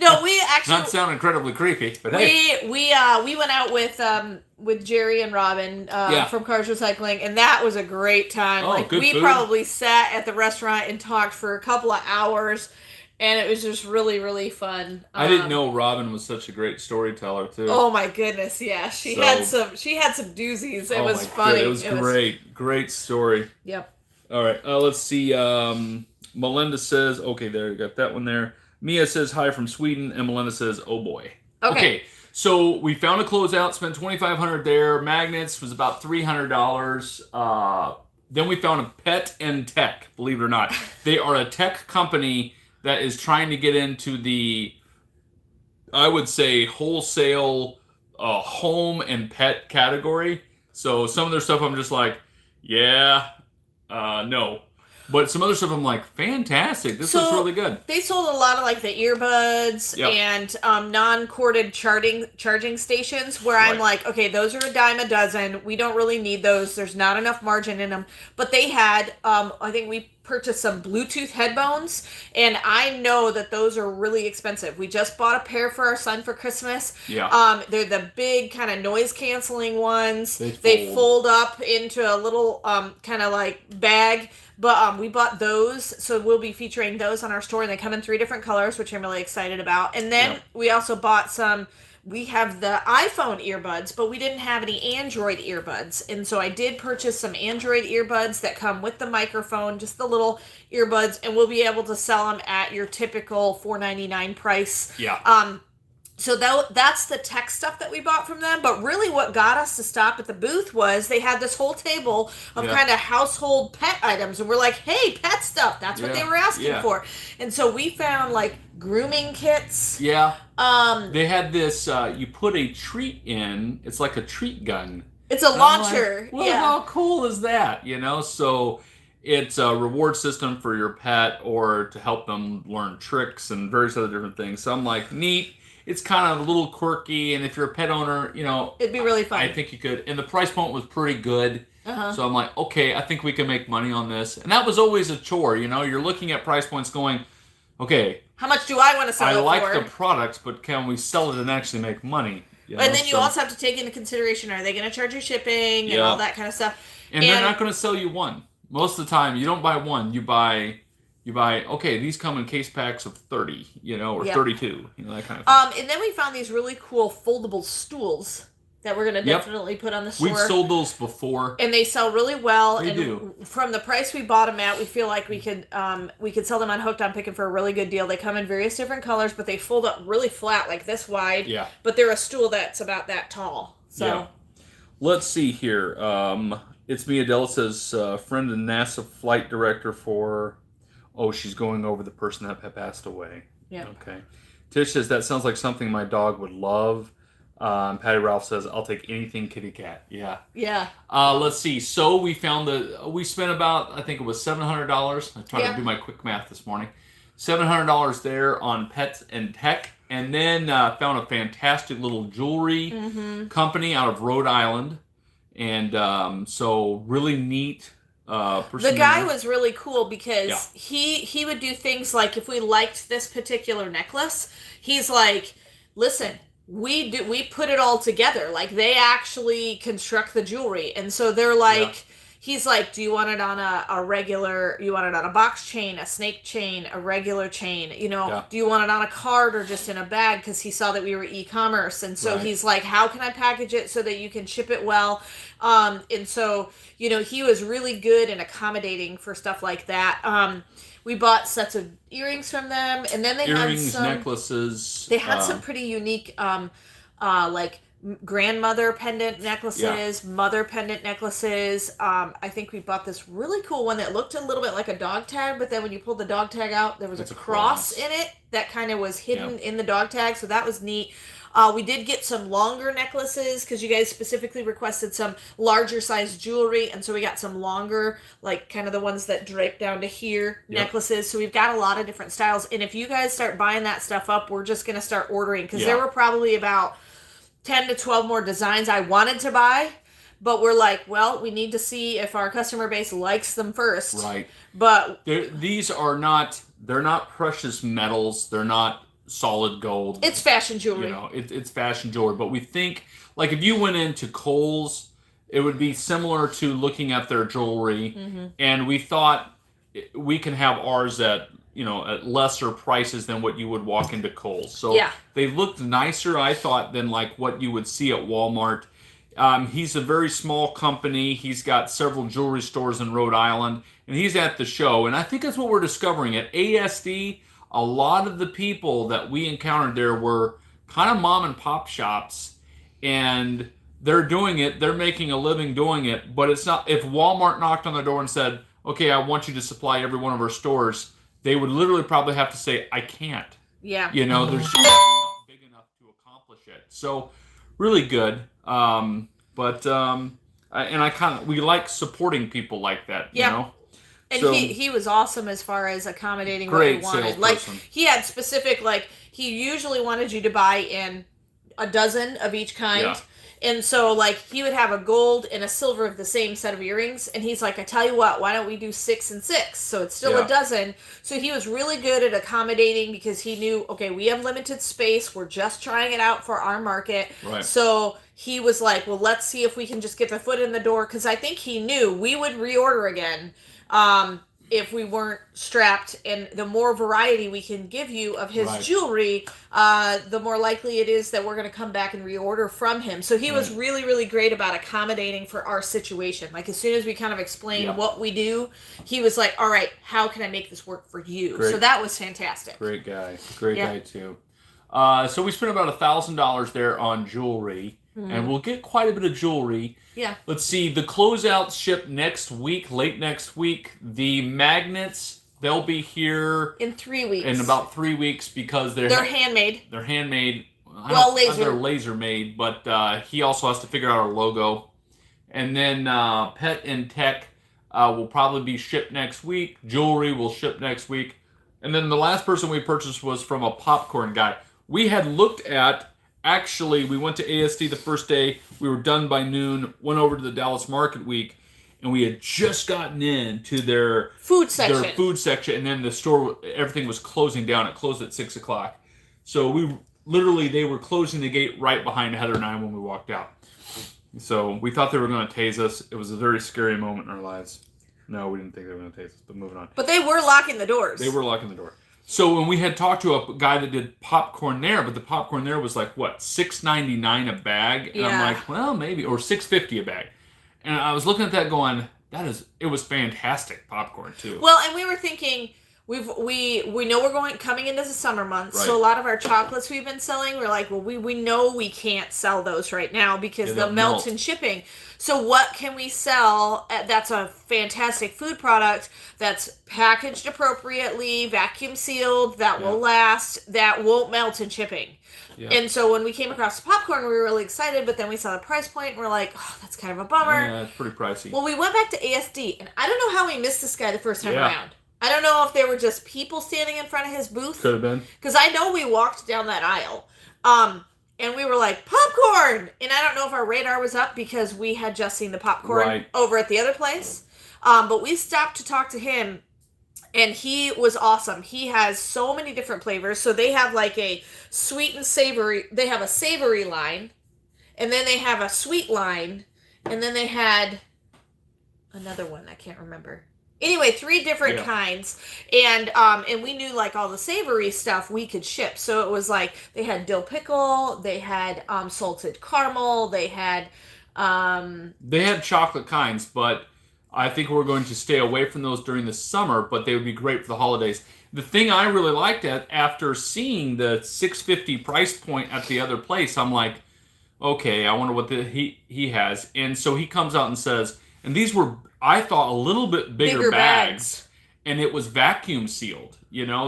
No, we actually not sound incredibly creepy, but hey, we went out with Jerry and Robin from Karz Recycling, and that was a great time. Oh, like good we food. Probably sat at the restaurant and talked for a couple of hours, and it was just really, really fun. I didn't know Robin was such a great storyteller too. Oh my goodness, yeah, she had some doozies. It was funny. It was great story. Yep. All right, let's see. Melinda says, okay, there you got that one there. Mia says hi from Sweden, and Melinda says, oh boy. Okay, so we found a closeout, spent $2,500 there. Magnets was about $300. Then we found a Pet and Tech, believe it or not. They are a tech company that is trying to get into the, I would say, wholesale home and pet category. So some of their stuff I'm just like, no. But some other stuff I'm like, fantastic. This looks really good. They sold a lot of like the earbuds and non-corded charging stations where I'm like, okay, those are a dime a dozen. We don't really need those. There's not enough margin in them. But they had, I think we purchased some Bluetooth headphones, and I know that those are really expensive. We just bought a pair for our son for Christmas. Yeah. They're the big kind of noise canceling ones. They fold up into a little kind of like bag. But we bought those, so we'll be featuring those on our store, and they come in 3 different colors, which I'm really excited about. And then we also bought we have the iPhone earbuds, but we didn't have any Android earbuds. And so I did purchase some Android earbuds that come with the microphone, just the little earbuds, and we'll be able to sell them at your typical $4.99 price. Yeah. So that's the tech stuff that we bought from them. But really what got us to stop at the booth was they had this whole table of kind of household pet items. And we're like, hey, pet stuff. That's what they were asking for. And so we found like grooming kits. Yeah. They had this, you put a treat in. It's like a treat gun. It's a launcher. Like, well, how cool is that? You know, so it's a reward system for your pet or to help them learn tricks and various other different things. So I'm like, neat. It's kind of a little quirky, and if you're a pet owner, you know, it'd be really fun. I think you could. And the price point was pretty good. So I'm like, okay, I think we can make money on this. And that was always a chore, you know. You're looking at price points going, okay, how much do I want to sell it for? I like the products, but can we sell it and actually make money? You know? And then you also have to take into consideration, are they going to charge you shipping and all that kind of stuff? And they're not going to sell you one. Most of the time, you don't buy one, you buy, okay, these come in case packs of 30, you know, or 32, you know, that kind of thing. And then we found these really cool foldable stools that we're going to definitely put on the store. We've sold those before. And they sell really well. They do. From the price we bought them at, we feel like we could sell them on Hooked on Pickin for a really good deal. They come in various different colors, but they fold up really flat, like this wide. Yeah. But they're a stool that's about that tall. So. Yeah. Let's see here. It's me, Adele says, friend and NASA flight director for... Oh, she's going over the person that passed away. Yeah. Okay. Tish says, that sounds like something my dog would love. Patty Ralph says, I'll take anything kitty cat. Yeah. Yeah. Let's see. So we found we spent about, I think it was $700. I tried to do my quick math this morning. $700 there on pets and tech. And then found a fantastic little jewelry company out of Rhode Island. And so really neat. The guy was really cool because he would do things like if we liked this particular necklace, he's like, listen, we put it all together. Like they actually construct the jewelry. And so they're like, he's like, do you want it on a regular, you want it on a box chain, a snake chain, a regular chain, you know, do you want it on a card or just in a bag? Because he saw that we were e-commerce. And so he's like, how can I package it so that you can ship it well? And so, you know, he was really good and accommodating for stuff like that. We bought sets of earrings from them, and then they had some necklaces. They had some pretty unique, like grandmother pendant necklaces, mother pendant necklaces. I think we bought this really cool one that looked a little bit like a dog tag, but then when you pulled the dog tag out, there was a cross in it that kind of was hidden in the dog tag, so that was neat. We did get some longer necklaces because you guys specifically requested some larger size jewelry. And so we got some longer, like kind of the ones that drape down to here necklaces. So we've got a lot of different styles. And if you guys start buying that stuff up, we're just going to start ordering because there were probably about 10 to 12 more designs I wanted to buy. But we're like, well, we need to see if our customer base likes them first. Right. But these are not, they're not precious metals. They're not solid gold. It's fashion jewelry. You know, it's fashion jewelry. But we think, like, if you went into Kohl's, it would be similar to looking at their jewelry. And we thought we can have ours at, you know, at lesser prices than what you would walk into Kohl's. So they looked nicer, I thought, than like what you would see at Walmart. He's a very small company. He's got several jewelry stores in Rhode Island, and he's at the show. And I think that's what we're discovering at ASD. A lot of the people that we encountered there were kind of mom and pop shops, and they're doing it. They're making a living doing it, but it's not. If Walmart knocked on the door and said, "Okay, I want you to supply every one of our stores," they would literally probably have to say, "I can't." Yeah. You know, there's just not big enough to accomplish it. So, really good. And we like supporting people like that. You know. And so, he was awesome as far as accommodating what we wanted. Like he had specific, like he usually wanted you to buy in a dozen of each kind. Yeah. And so like he would have a gold and a silver of the same set of earrings. And he's like, I tell you what, why don't we do 6 and 6? So it's still a dozen. So he was really good at accommodating because he knew, okay, we have limited space. We're just trying it out for our market. Right. So he was like, well, let's see if we can just get the foot in the door. Because I think he knew we would reorder again. If we weren't strapped, and the more variety we can give you of his jewelry, the more likely it is that we're going to come back and reorder from him. So he was really, really great about accommodating for our situation. Like as soon as we kind of explained what we do, he was like, all right, how can I make this work for you? Great. So that was fantastic. Great guy. Great guy too. So we spent about $1,000 there on jewelry, and we'll get quite a bit of jewelry. Yeah. Let's see. The closeouts ship next week, late next week. The magnets, they'll be here in 3 weeks. In about 3 weeks because they're handmade. They're handmade. They're laser made, but he also has to figure out our logo. And then pet and tech will probably be shipped next week. Jewelry will ship next week. And then the last person we purchased was from a popcorn guy. We had looked at, actually, we went to ASD the first day. We were done by noon, went over to the Dallas Market Week, and we had just gotten into their food section. And then the store, everything was closing down. It closed at 6 o'clock. So they were closing the gate right behind Heather and I when we walked out. So we thought they were going to tase us. It was a very scary moment in our lives. No, we didn't think they were going to tase us, but moving on. But they were locking the doors. So when we had talked to a guy that did popcorn there, but the popcorn there was like, what, $6.99 a bag? And I'm like, well, maybe, or $6.50 a bag. And I was looking at that going, it was fantastic popcorn too. Well, and we were thinking, we know we're coming into the summer months, right. So a lot of our chocolates we've been selling, we're like, well, we know we can't sell those right now because they'll melt in shipping. So what can we sell that's a fantastic food product that's packaged appropriately, vacuum sealed, that will last, that won't melt in shipping? Yeah. And so when we came across the popcorn, we were really excited, but then we saw the price point and we're like, oh, that's kind of a bummer. Yeah, it's pretty pricey. Well, we went back to ASD, and I don't know how we missed this guy the first time around. I don't know if there were just people standing in front of his booth. Could have been. Because I know we walked down that aisle. And we were like, popcorn! And I don't know if our radar was up because we had just seen the popcorn over at the other place. But we stopped to talk to him, and he was awesome. He has so many different flavors. So they have like a sweet and savory. They have a savory line, and then they have a sweet line, and then they had another one I can't remember. Anyway, 3 different kinds, and we knew like all the savory stuff we could ship. So it was like they had dill pickle, they had salted caramel, they had chocolate kinds, but I think we're going to stay away from those during the summer. But they would be great for the holidays. The thing I really liked after seeing the $6.50 price point at the other place, I'm like, okay, I wonder what he has. And so he comes out and says, and these were, I thought, a little bit bigger bags, and it was vacuum sealed,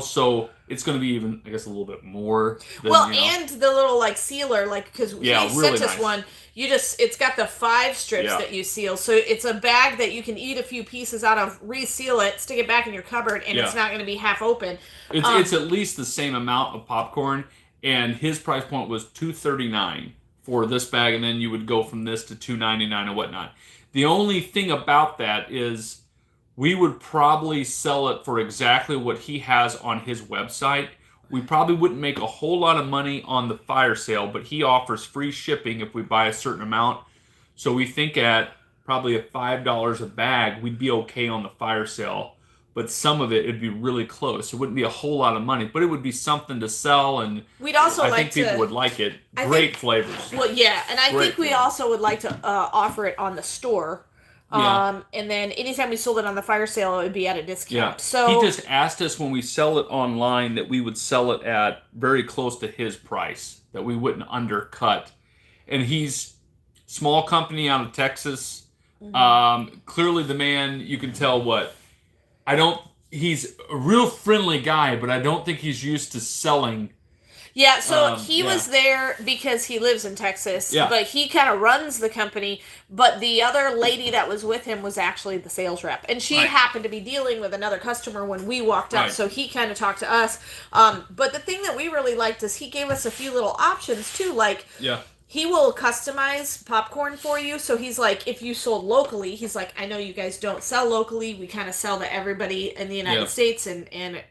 so it's going to be even, I guess, a little bit more. And the little like sealer, like, because he really sent us one, it's got the 5 strips that you seal, so it's a bag that you can eat a few pieces out of, reseal it, stick it back in your cupboard, and it's not going to be half open. It's at least the same amount of popcorn, and his price point was $2.39 for this bag, and then you would go from this to $2.99 and whatnot. The only thing about that is we would probably sell it for exactly what he has on his website. We probably wouldn't make a whole lot of money on the fire sale, but he offers free shipping if we buy a certain amount. So we think at probably at $5 a bag, we'd be okay on the fire sale. But some of it'd be really close. It wouldn't be a whole lot of money, but it would be something to sell, and I think people would like it. Great flavors. Well, yeah, and I think we also would like to offer it on the store. And then anytime we sold it on the fire sale, it would be at a discount. Yeah. So he just asked us when we sell it online that we would sell it at very close to his price, that we wouldn't undercut. And he's small company out of Texas. Mm-hmm. Clearly the man, you can tell he's a real friendly guy, but I don't think he's used to selling. Yeah, so he was there because he lives in Texas, but he kind of runs the company. But the other lady that was with him was actually the sales rep. And she happened to be dealing with another customer when we walked up, so he kind of talked to us. But the thing that we really liked is he gave us a few little options, too, like... He will customize popcorn for you. So he's like, if you sold locally, he's like, I know you guys don't sell locally. We kind of sell to everybody in the United States and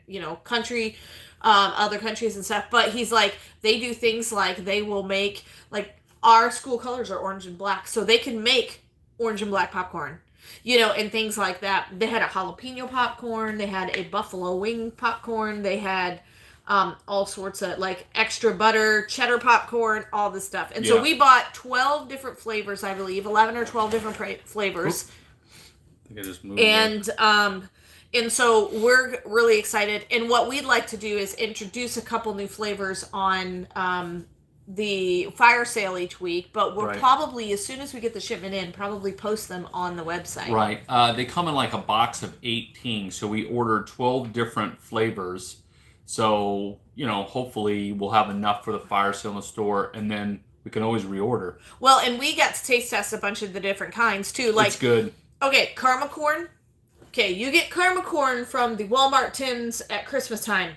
country, other countries and stuff. But he's like, they do things like they will make, like, our school colors are orange and black. So they can make orange and black popcorn, and things like that. They had a jalapeno popcorn. They had a buffalo wing popcorn. They had... all sorts of like extra butter, cheddar popcorn, all this stuff. And so we bought 12 different flavors, I believe, 11 or 12 different flavors. I think I just moved. And And so we're really excited. And what we'd like to do is introduce a couple new flavors on the fire sale each week, but we'll probably, as soon as we get the shipment in, probably post them on the website. Right. They come in like a box of 18, so we ordered 12 different flavors. So, hopefully we'll have enough for the fire sale in the store, and then we can always reorder. Well, and we got to taste test a bunch of the different kinds, too. Like, it's good. Okay, karma corn. Okay, you get karma corn from the Walmart tins at Christmas time.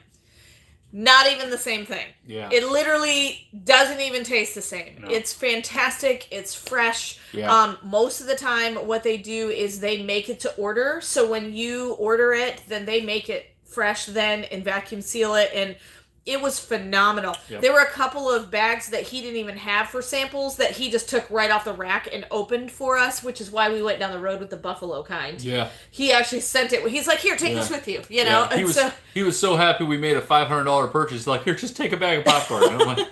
Not even the same thing. Yeah. It literally doesn't even taste the same. No. It's fantastic. It's fresh. Yeah. Most of the time, what they do is they make it to order. So when you order it, then they make it fresh then and vacuum seal it. And it was phenomenal. Yep. There were a couple of bags that he didn't even have for samples that he just took right off the rack and opened for us, which is why we went down the road with the buffalo kind. Yeah. He actually sent it. He's like, here, take this with you. You know? Yeah. He was so happy we made a $500 purchase. Like, here, just take a bag of popcorn. And I'm like,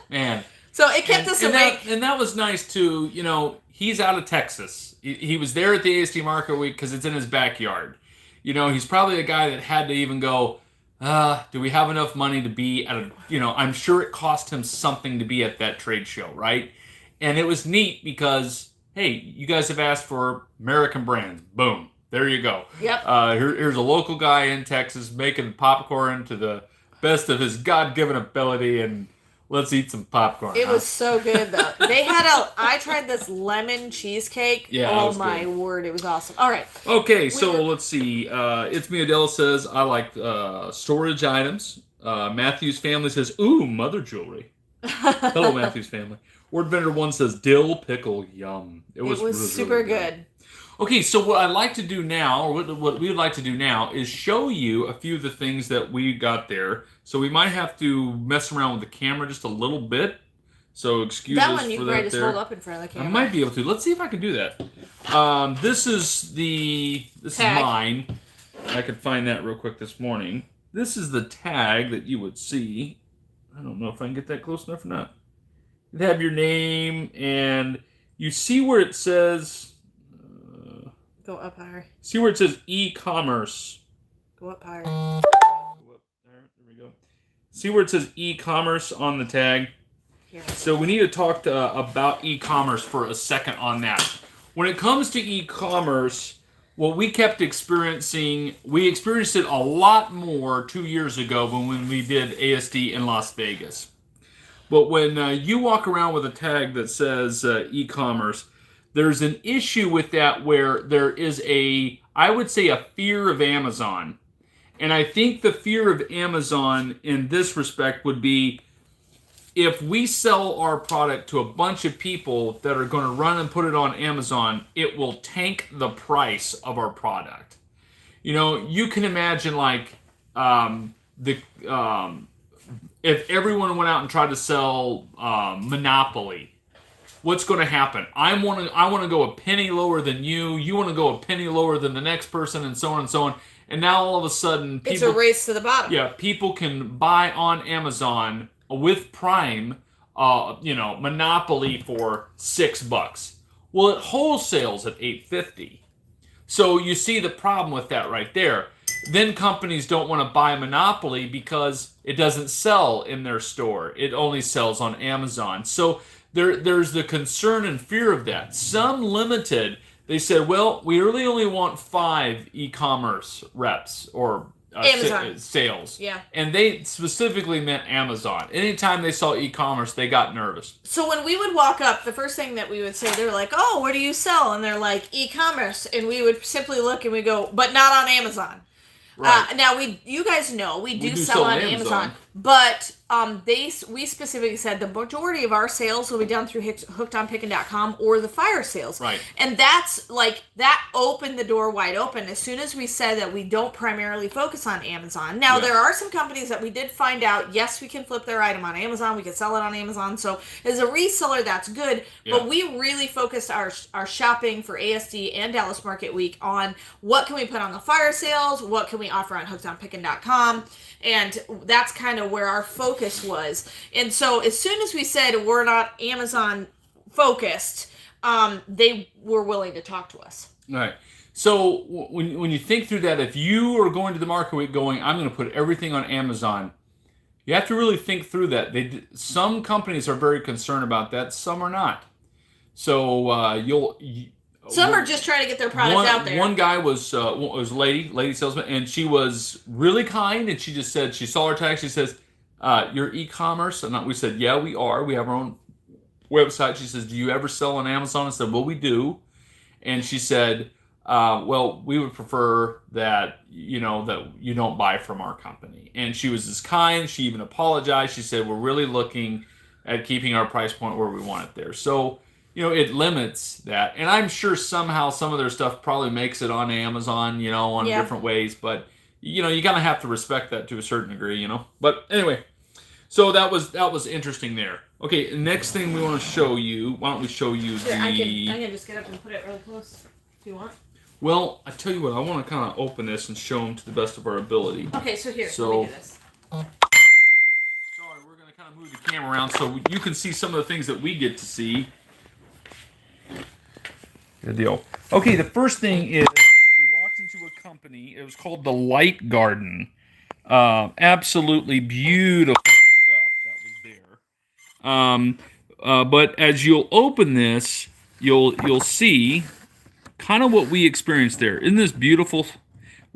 man. So it kept us awake. And that was nice, too. He's out of Texas. He was there at the ASD Market Week because it's in his backyard. He's probably a guy that had to even go, do we have enough money to be at I'm sure it cost him something to be at that trade show, right? And it was neat because, hey, you guys have asked for American brands. Boom. There you go. Yep. Here's a local guy in Texas making popcorn to the best of his God-given ability, and let's eat some popcorn. It was so good, though. I tried this lemon cheesecake. Yeah, oh, my word. It was awesome. All right. Okay, let's see. It's Me Adele says, I like storage items. Matthew's family says, ooh, mother jewelry. Hello, Matthew's family. Word Vendor 1 says, dill pickle, yum. It was really, super really good. Okay, so what I'd like to do now, or what we would like to do now, is show you a few of the things that we got there. So we might have to mess around with the camera just a little bit. So excuse us for that. That one you can probably just hold up in front of the camera. I might be able to. Let's see if I can do that. This is mine. I could find that real quick this morning. This is the tag that you would see. I don't know if I can get that close enough or not. You have your name, and you see where it says... Go up higher. See where it says e-commerce. Go up higher. Go up there we go. See where it says e-commerce on the tag? Here. So we need to talk about e-commerce for a second on that. When it comes to e-commerce, what we kept experiencing, we experienced it a lot more 2 years ago when we did ASD in Las Vegas. But when you walk around with a tag that says e-commerce, there's an issue with that where there is I would say a fear of Amazon. And I think the fear of Amazon in this respect would be if we sell our product to a bunch of people that are going to run and put it on Amazon, it will tank the price of our product. You can imagine like if everyone went out and tried to sell Monopoly. What's going to happen? I want to go a penny lower than you. You want to go a penny lower than the next person, and so on and so on. And now all of a sudden, it's a race to the bottom. Yeah, people can buy on Amazon with Prime, Monopoly for $6. Well, it wholesales at $8.50. So you see the problem with that right there. Then companies don't want to buy Monopoly because it doesn't sell in their store. It only sells on Amazon. So there's the concern and fear of that. Some limited, they said, well, we really only want 5 e-commerce reps or sales. Yeah. And they specifically meant Amazon. Anytime they saw e-commerce, they got nervous. So when we would walk up, the first thing that we would say, they're like, oh, where do you sell? And they're like, e-commerce. And we would simply look and we go, but not on Amazon. Right. Now, you guys know we do sell on Amazon. But we specifically said the majority of our sales will be done through hookedonpickin.com or the fire sales. Right. And that's like, that opened the door wide open as soon as we said that we don't primarily focus on Amazon. Now, there are some companies that we did find out, yes, we can flip their item on Amazon. We can sell it on Amazon. So as a reseller, that's good. Yeah. But we really focused our shopping for ASD and Dallas Market Week on what can we put on the fire sales, what can we offer on hookedonpickin.com. And that's kind of where our focus was. And so as soon as we said we're not Amazon focused, they were willing to talk to us. All right. So when you think through that, if you are going to the market week going, I'm going to put everything on Amazon, you have to really think through that. Some companies are very concerned about that. Some are not. So some are just trying to get their products out there. One guy was a lady salesman, and she was really kind, and she just said, she saw our tag, she says, "You're e-commerce?" And we said, "Yeah, we are. We have our own website." She says, "Do you ever sell on Amazon?" I said, "Well, we do." And she said, "Well, we would prefer that you don't buy from our company." And she was as kind. She even apologized. She said, "We're really looking at keeping our price point where we want it there." So, it limits that. And I'm sure somehow some of their stuff probably makes it on Amazon, on different ways. But, you kind of have to respect that to a certain degree, But anyway, so that was interesting there. Okay, next thing we want to show you. Why don't we show you I can just get up and put it really close if you want. Well, I tell you what, I want to kind of open this and show them to the best of our ability. Okay, so here, let me do this. Sorry, we're going to kind of move the camera around so you can see some of the things that we get to see. Good deal. Okay, the first thing is we walked into a company. It was called the Light Garden. Absolutely beautiful stuff that was there. But as you'll open this, you'll see kind of what we experienced there. Isn't this beautiful?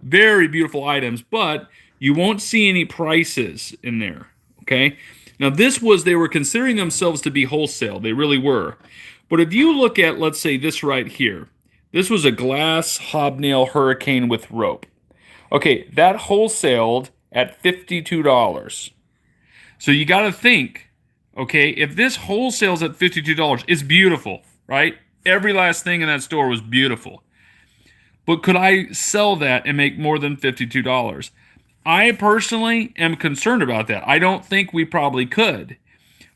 Very beautiful items, but you won't see any prices in there. Okay. Now they were considering themselves to be wholesale. They really were. But if you look at, let's say, this right here, this was a glass hobnail hurricane with rope. Okay, that wholesaled at $52. So you got to think, okay, if this wholesales at $52, it's beautiful, right? Every last thing in that store was beautiful. But could I sell that and make more than $52? I personally am concerned about that. I don't think we probably could.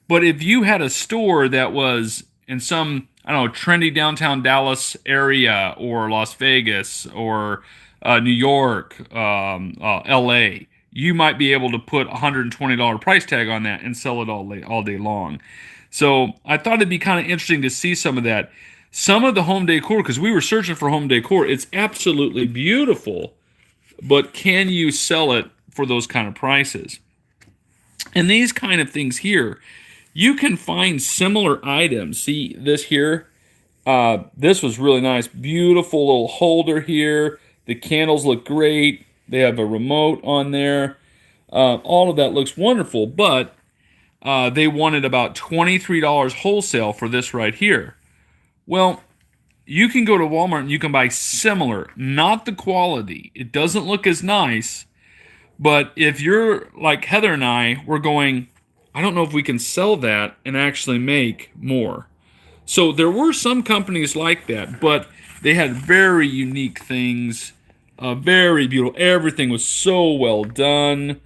But if you had a store that was in some, trendy downtown Dallas area or Las Vegas or New York, LA, you might be able to put a $120 price tag on that and sell it all day long. So I thought it'd be kind of interesting to see some of that. Some of the home decor, because we were searching for home decor, it's absolutely beautiful, but can you sell it for those kind of prices? And these kind of things here, you can find similar items. See this here? This was really nice. Beautiful little holder here. The candles look great. They have a remote on there. All of that looks wonderful, but they wanted about $23 wholesale for this right here. Well, you can go to Walmart and you can buy similar, not the quality. It doesn't look as nice, but if you're like Heather and I, we're going, I don't know if we can sell that and actually make more. So there were some companies like that, but they had very unique things, very beautiful. Everything was so well done.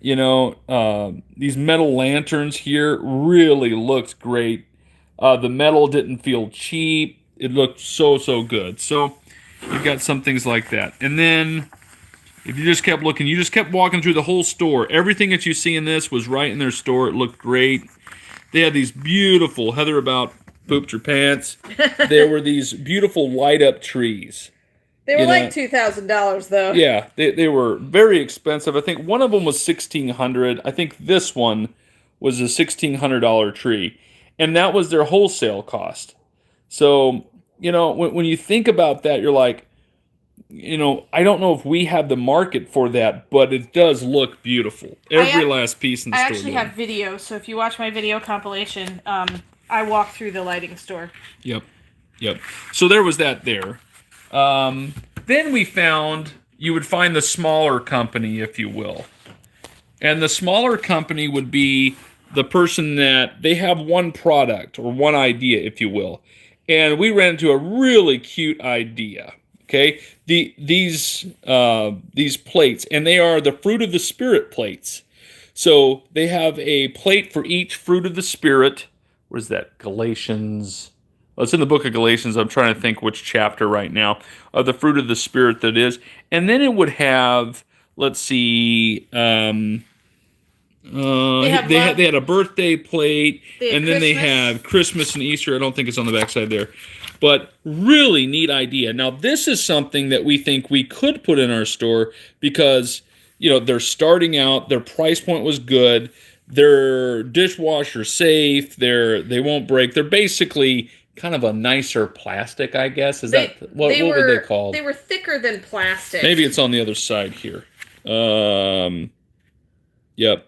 These metal lanterns here really looked great. The metal didn't feel cheap. It looked so good. So you've got some things like that. And then if you just kept looking, you just kept walking through the whole store. Everything that you see in this was right in their store. It looked great. They had these beautiful, Heather about pooped her pants. There were these beautiful light-up trees. They were like $2,000 though. Yeah, they were very expensive. I think one of them was $1,600. I think this one was a $1,600 tree. And that was their wholesale cost. So, when you think about that, you're like, I don't know if we have the market for that, but it does look beautiful. Every last piece in the store. I actually have video, so if you watch my video compilation, I walk through the lighting store. Yep. So there was that there. Then we found you would find the smaller company, if you will. And the smaller company would be the person that they have one product or one idea, if you will. And we ran into a really cute idea. Okay, these plates, and they are the fruit of the spirit plates. So they have a plate for each fruit of the spirit. Where's that? Galatians. Well, it's in the book of Galatians. I'm trying to think which chapter right now of the fruit of the spirit that is. And then it would have, let's see, They had a birthday plate, and then they Christmas. have Christmas and Easter. I don't think it's on the backside there, but really neat idea. Now this is something that we think we could put in our store because they're starting out. Their price point was good. They're dishwasher safe. They won't break. They're basically kind of a nicer plastic, I guess. What were they called? They were thicker than plastic. Maybe it's on the other side here. Yep.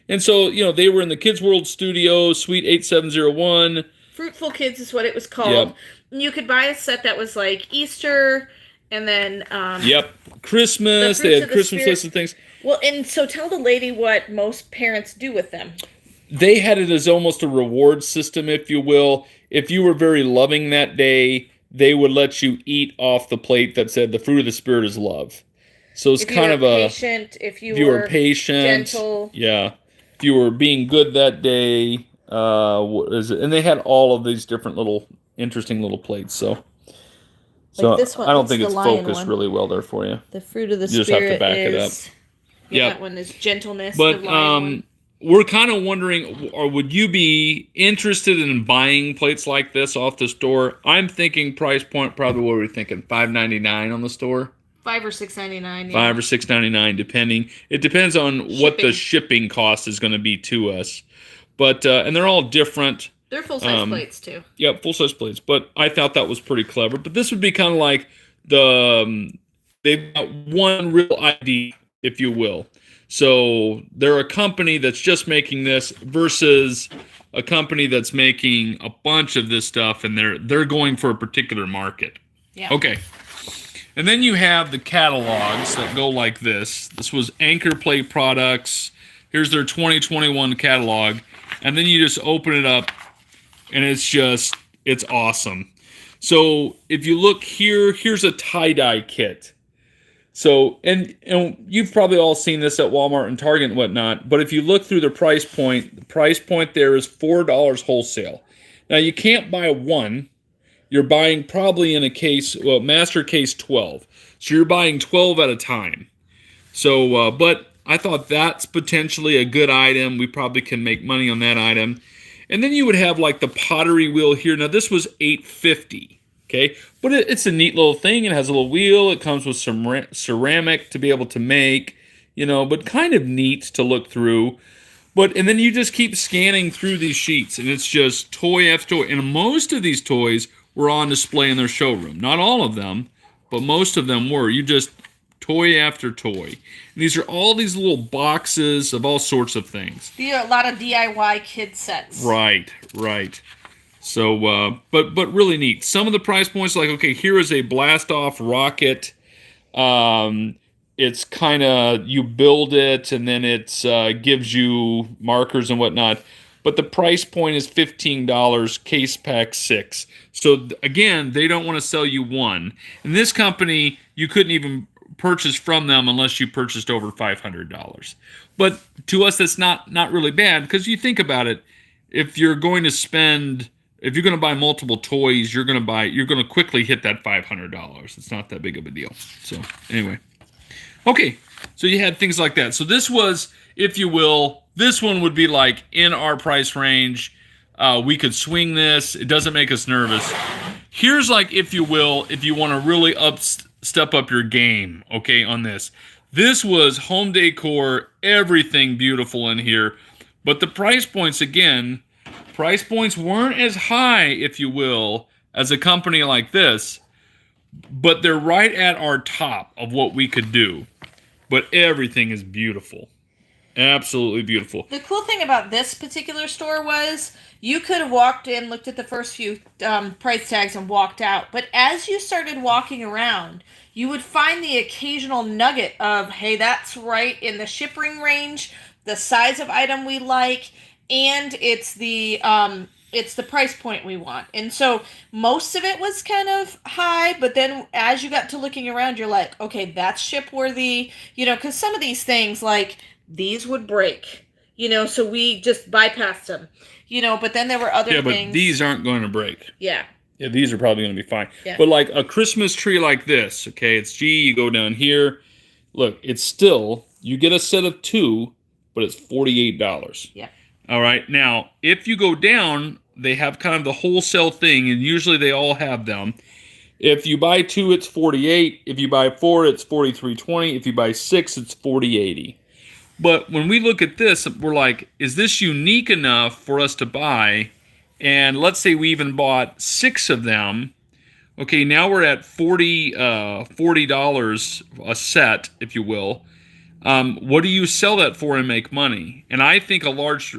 And so, they were in the Kids World Studio, Suite 8701. Fruitful Kids is what it was called. Yep. You could buy a set that was like Easter, and then... yep. Christmas. They had Christmas lists and things. Well, and so tell the lady what most parents do with them. They had it as almost a reward system, if you will. If you were very loving that day, they would let you eat off the plate that said the fruit of the Spirit is love. So it's kind of a... If you were patient, gentle. Yeah. If you were being good that day, what is it? And they had all of these different interesting little plates. So this one, I don't think it's focused really well there for you. The fruit of the Spirit. You just have to back it up. Yeah, that one is gentleness. But we're kind of wondering, or would you be interested in buying plates like this off the store? I'm thinking price point, probably what we're thinking, $5.99 on the store. $5 or $6.99. $5 or $6.99, depending. It depends on what the shipping cost is going to be to us. But and they're all different. They're full-size plates too. Yeah, full-size plates. But I thought that was pretty clever. But this would be kind of like they've got one real ID, if you will. So they're a company that's just making this versus a company that's making a bunch of this stuff, and they're going for a particular market. Yeah. Okay. And then you have the catalogs that go like this. This was Anchor Plate Products. Here's their 2021 catalog. And then you just open it up, and it's awesome. So if you look here, here's a tie-dye kit. So, and you've probably all seen this at Walmart and Target and whatnot, but if you look through the price point there is $4 wholesale. Now, you can't buy one. You're buying probably in a case, master case 12. So you're buying 12 at a time. So, but I thought that's potentially a good item. We probably can make money on that item. And then you would have like the pottery wheel here. Now, this was $8.50. Okay, but it's a neat little thing. It has a little wheel. It comes with some ceramic to be able to make, but kind of neat to look through. And then you just keep scanning through these sheets, and it's just toy after toy. And most of these toys were on display in their showroom. Not all of them, but most of them were. You just toy after toy. And these are all these little boxes of all sorts of things. A lot of DIY kid sets. Right. So, but really neat. Some of the price points, like, okay, here is a blast-off rocket. It's kind of, you build it, and then it gives you markers and whatnot. But the price point is $15, case pack 6. So, again, they don't want to sell you one. And this company, you couldn't even purchase from them unless you purchased over $500. But to us, that's not really bad, because you think about it, if you're going to buy multiple toys, you're going to quickly hit that $500. It's not that big of a deal. So anyway, okay. So you had things like that. So this was, if you will, this one would be like in our price range. We could swing this. It doesn't make us nervous. Here's like, if you will, if you want to really step up your game, okay, on this. This was home decor, everything beautiful in here. But the price points, again, weren't as high, if you will, as a company like this, but they're right at our top of what we could do. But everything is beautiful. Absolutely beautiful. The cool thing about this particular store was you could have walked in, looked at the first few price tags, and walked out. But as you started walking around, you would find the occasional nugget of, hey, that's right in the shipping range, the size of item we like, and it's the price point we want. And so most of it was kind of high, but then as you got to looking around, you're like, okay, that's ship worthy, because some of these things, like, these would break, so we just bypassed them, but then there were other things. Yeah, but these aren't going to break. Yeah. Yeah, these are probably going to be fine. Yeah. But like a Christmas tree like this, okay, it's G, you go down here. Look, it's still, you get a set of 2, but it's $48. Yeah. All right. Now, if you go down, they have kind of the wholesale thing, and usually they all have them. If you buy 2, it's $48. If you buy 4, it's $43.20. If you buy 6, it's $40.80. But when we look at this, we're like, is this unique enough for us to buy? And let's say we even bought 6 of them. Okay, now we're at $40 a set, if you will. What do you sell that for and make money? And I think a large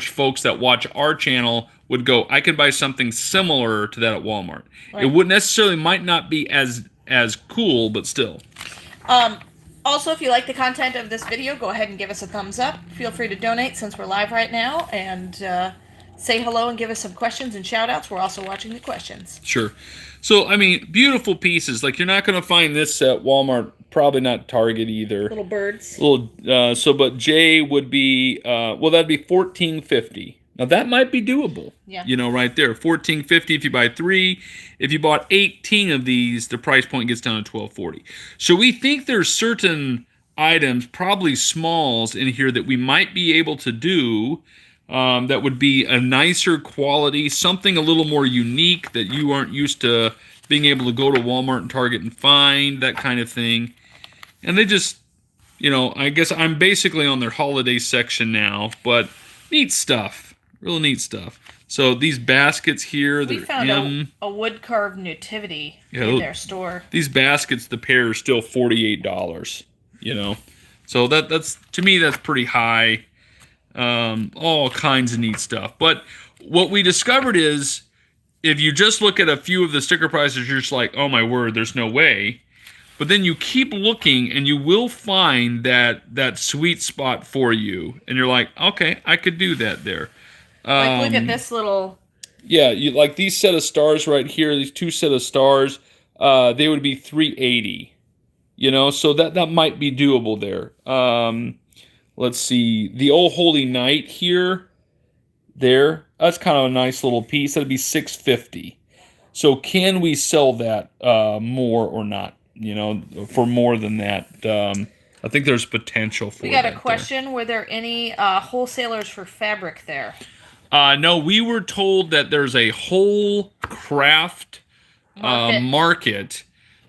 folks that watch our channel would go, I could buy something similar to that at Walmart. Right. It wouldn't necessarily might not be as cool, but still. Also, if you like the content of this video, go ahead and give us a thumbs up. Feel free to donate since we're live right now, and say hello and give us some questions and shout outs. We're also watching the questions. Sure. So, I mean, beautiful pieces. Like, you're not going to find this at Walmart, probably not Target either. Little birds. But J would be, that'd be $14.50. Now, that might be doable. Yeah. You know, right there. $14.50 if you buy 3. If you bought 18 of these, the price point gets down to $12.40. So we think there's certain items, probably smalls in here, that we might be able to do that would be a nicer quality, something a little more unique that you aren't used to being able to go to Walmart and Target and find, that kind of thing. And they just, you know, I guess I'm basically on their holiday section now, but neat stuff. Real neat stuff. So these baskets here, we found a wood carved nativity in their store. These baskets, the pair, are still $48. You know, so that's to me that's pretty high. All kinds of neat stuff. But what we discovered is, if you just look at a few of the sticker prices, you're just like, oh my word, there's no way. But then you keep looking, and you will find that sweet spot for you, and you're like, okay, I could do that there. Like, look at this little... Yeah, you like these set of stars right here, these 2 set of stars, they would be $3.80. You know, so that might be doable there. Let's see, the Old Holy Night here, there, that's kind of a nice little piece. That'd be $6.50. So can we sell that more or not? You know, for more than that. I think there's potential for it. We got a question. There. Were there any wholesalers for fabric there? No, we were told that there's a whole craft market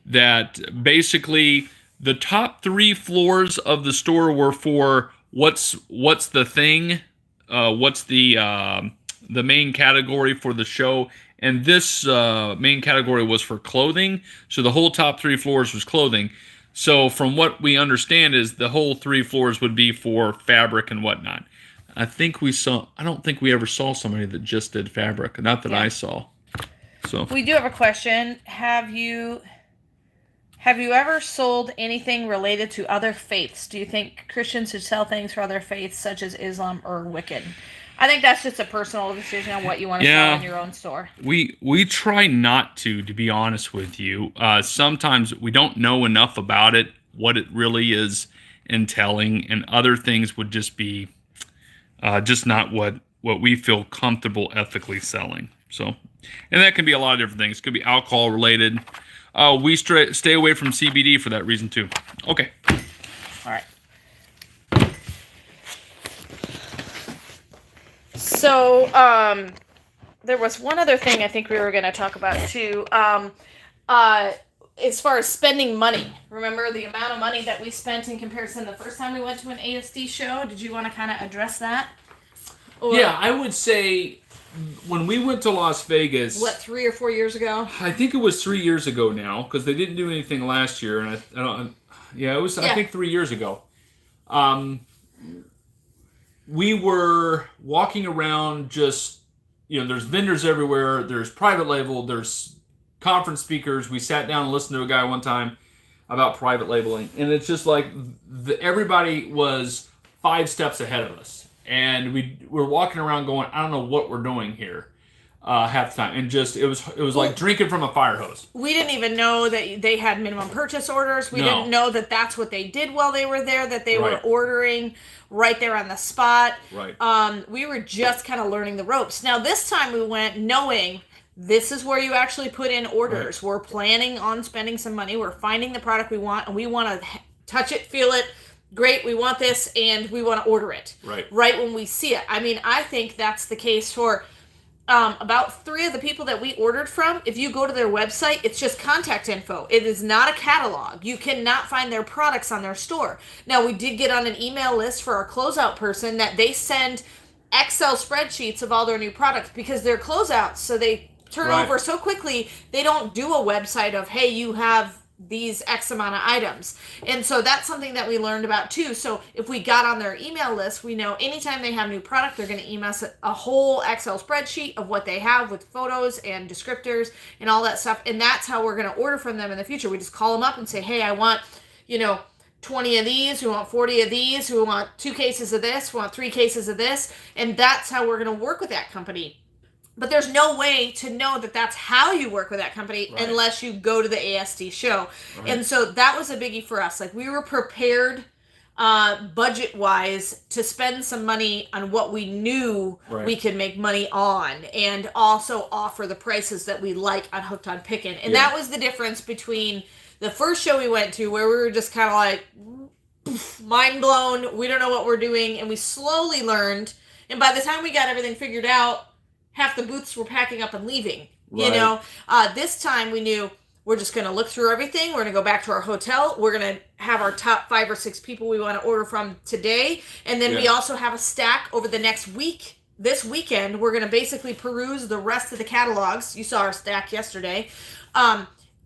that basically the top 3 floors of the store were for what's the thing, what's the main category for the show, and this main category was for clothing. So the whole top 3 floors was clothing. So from what we understand is the whole 3 floors would be for fabric and whatnot. I don't think we ever saw somebody that just did fabric. Not that I saw. So we do have a question. Have you ever sold anything related to other faiths? Do you think Christians should sell things for other faiths, such as Islam or Wiccan? I think that's just a personal decision on what you want to sell in your own store. We try not to be honest with you. Sometimes we don't know enough about it, what it really is entailing, and other things would just be just not what we feel comfortable ethically selling. So, and that can be a lot of different things. It could be alcohol related. We stay away from CBD for that reason too. Okay. All right. So, there was one other thing I think we were going to talk about too. As far as spending money, remember the amount of money that we spent in comparison the first time we went to an ASD show? Did you want to kind of address that? Or, yeah, I would say when we went to Las Vegas... What, 3 or 4 years ago? I think it was 3 years ago now, because they didn't do anything last year. And I think 3 years ago. We were walking around just, there's vendors everywhere. There's private label. There's conference speakers. We sat down and listened to a guy one time about private labeling. And it's just like everybody was 5 steps ahead of us. And we were walking around going, I don't know what we're doing here half the time. And just, it was like drinking from a fire hose. We didn't even know that they had minimum purchase orders. We didn't know that that's what they did while they were there, that they were ordering right there on the spot. Right. We were just kind of learning the ropes. Now, this time we went knowing this is where you actually put in orders. Right. We're planning on spending some money. We're finding the product we want, and we want to touch it, feel it, great, we want this and we want to order it. Right when we see it. I mean, I think that's the case for about 3 of the people that we ordered from. If you go to their website, it's just contact info. It is not a catalog. You cannot find their products on their store. Now, we did get on an email list for our closeout person that they send Excel spreadsheets of all their new products because they're closeouts, so they turn over so quickly. They don't do a website of, hey, you have these X amount of items. And so that's something that we learned about too. So if we got on their email list, we know anytime they have new product, they're going to email us a whole Excel spreadsheet of what they have with photos and descriptors and all that stuff. And that's how we're going to order from them in the future. We just call them up and say, hey, I want, 20 of these, we want 40 of these, we want 2 cases of this, we want 3 cases of this. And that's how we're going to work with that company. But there's no way to know that that's how you work with that company unless you go to the ASD show. Right. And so that was a biggie for us. Like, we were prepared budget-wise to spend some money on what we knew we could make money on, and also offer the prices that we like on Hooked on Pickin. And that was the difference between the first show we went to, where we were just kind of like, mind blown, we don't know what we're doing, and we slowly learned. And by the time we got everything figured out, half the booths were packing up and leaving. This time we knew we're just going to look through everything. We're going to go back to our hotel. We're going to have our top 5 or 6 people we want to order from today. And then we also have a stack over the next week. This weekend, we're going to basically peruse the rest of the catalogs. You saw our stack yesterday.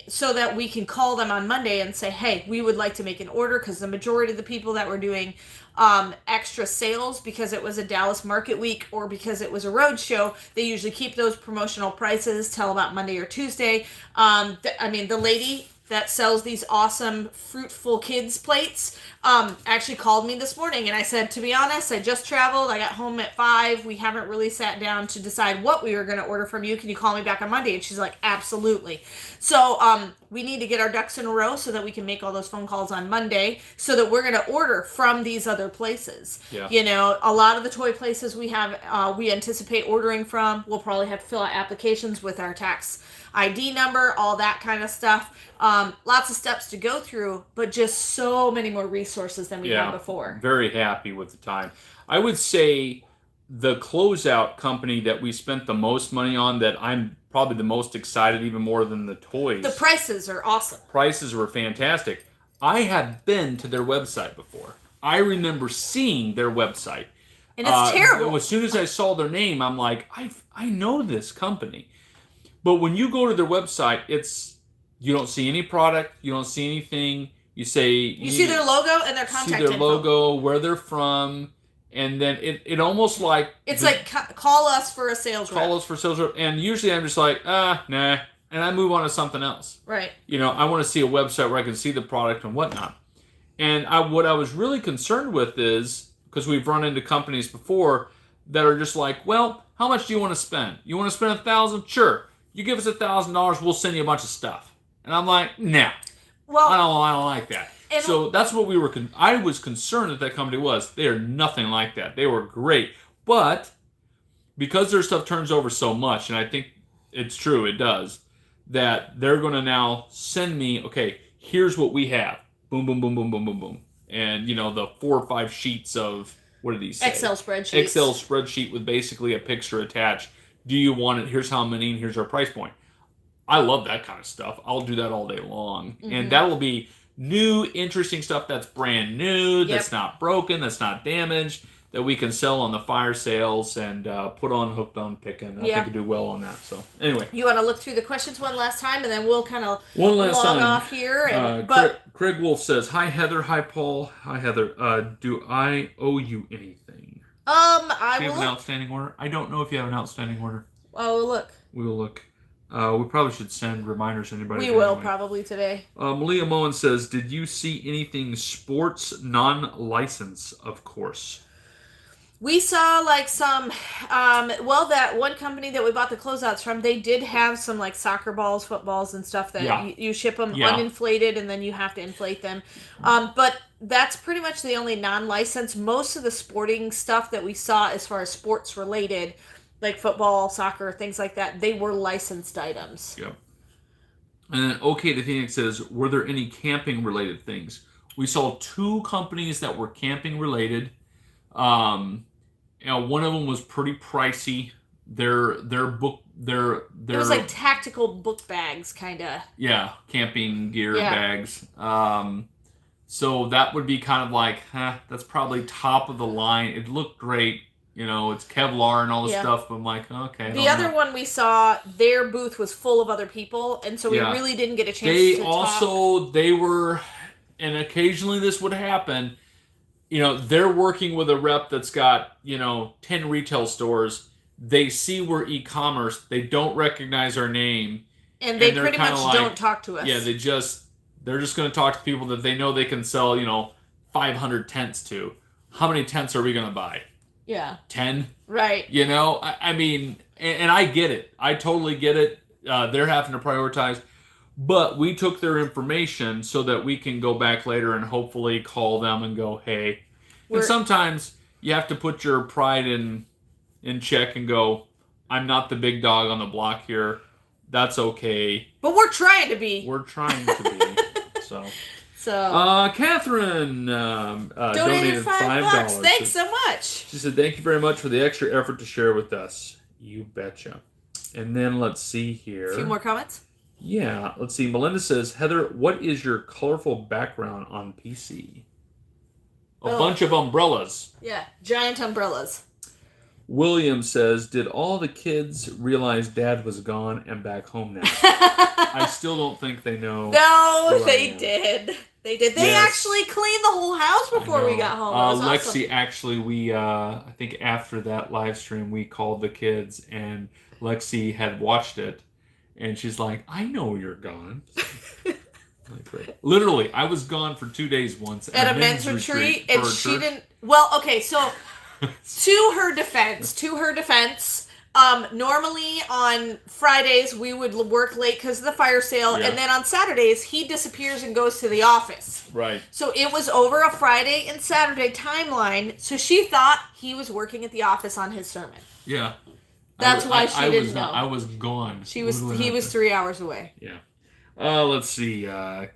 So that we can call them on Monday and say, hey, we would like to make an order, because the majority of the people that were doing extra sales because it was a Dallas Market Week or because it was a Roadshow, they usually keep those promotional prices till about Monday or Tuesday. The lady that sells these awesome fruitful kids plates actually called me this morning, and I said, to be honest, I just traveled. I got home at 5. We haven't really sat down to decide what we were going to order from you. Can you call me back on Monday? And she's like, absolutely. So we need to get our ducks in a row so that we can make all those phone calls on Monday, so that we're going to order from these other places. A lot of the toy places we have, we anticipate ordering from, we'll probably have to fill out applications with our tax ID number, all that kind of stuff. Lots of steps to go through, but just so many more resources than we had before. Very happy with the time. I would say the closeout company that we spent the most money on, that I'm probably the most excited, even more than the toys. The prices are awesome. Prices were fantastic. I had been to their website before. I remember seeing their website. And it's terrible. As soon as I saw their name, I'm like, I know this company. But when you go to their website, you don't see any product, you don't see anything. You see their logo and their contact info. See their logo, where they're from, and then it almost like... It's like, call us for a sales rep. Call us for sales rep. And usually I'm just like, nah. And I move on to something else. Right. I want to see a website where I can see the product and whatnot. And what I was really concerned with is, because we've run into companies before that are just like, well, how much do you want to spend? You want to spend $1,000? Sure. You give us $1,000, we'll send you a bunch of stuff. And I'm like, nah. Well, I don't like that. So that's what we were. I was concerned that company was. They are nothing like that. They were great, but because their stuff turns over so much, and I think it's true, it does, that they're going to now send me, okay, here's what we have. Boom, boom, boom, boom, boom, boom, boom, and the 4 or 5 sheets of, what do these say? Excel spreadsheet. Excel spreadsheet with basically a picture attached. Do you want it? Here's how many, and here's our price point. I love that kind of stuff. I'll do that all day long. Mm-hmm. And that'll be new, interesting stuff that's brand new, that's not broken, that's not damaged, that we can sell on the fire sales and put on Hooked on Pickin. I think we do well on that. So anyway. You want to look through the questions one last time, and then we'll kind of log off here. Craig Wolf says, hi, Heather. Hi, Paul. Hi, Heather. Do I owe you anything? Do you have an outstanding order? I don't know if you have an outstanding order. Oh, we'll look. We will look. We probably should send reminders to anybody. We will probably today. Malia Moen says, did you see anything sports non-license, of course? We saw like some, that one company that we bought the closeouts from, they did have some like soccer balls, footballs, and stuff that you ship them uninflated, and then you have to inflate them. But that's pretty much the only non-licensed. Most of the sporting stuff that we saw as far as sports related, like football, soccer, things like that, they were licensed items. Yep. And then OK the Phoenix says, were there any camping related things? We saw 2 companies that were camping related. One of them was pretty pricey. Their It was like tactical book bags, kind of. Yeah, camping gear bags. So that would be kind of like, that's probably top of the line. It looked great. It's Kevlar and all this stuff, but I'm like, okay. The other one we saw, their booth was full of other people, and so we really didn't get a chance to talk. They were, and occasionally this would happen, they're working with a rep that's got, 10 retail stores. They see we're e-commerce. They don't recognize our name. And they pretty much don't talk to us. Yeah, they're just going to talk to people that they know they can sell, 500 tents to. How many tents are we going to buy? Yeah. 10? Right. I mean, and I get it. I totally get it. They're having to prioritize. But we took their information so that we can go back later and hopefully call them and go, hey. And sometimes you have to put your pride in check and go, I'm not the big dog on the block here. That's okay. But we're trying to be. We're trying to be. Catherine donated $5. Thanks so much. She said, thank you very much for the extra effort to share with us. You betcha. And then let's see here. A few more comments? Yeah. Let's see. Melinda says, Heather, what is your colorful background on PC? A bunch of umbrellas. Yeah. Giant umbrellas. William says, did all the kids realize Dad was gone and back home now? I still don't think they know. No, they did. They did. They actually cleaned the whole house before we got home. Lexi, awesome. actually, I think after that live stream, we called the kids, and Lexi had watched it, and she's like, I know you're gone. Literally, I was gone for 2 days once. At a men's retreat, and she didn't... Well, okay, so... To her defense, normally on Fridays we would work late because of the fire sale, and then on Saturdays he disappears and goes to the office. Right. So it was over a Friday and Saturday timeline, so she thought he was working at the office on his sermon. Yeah. That's why she didn't know. I was gone. He was 3 hours away. Yeah. Let's see. And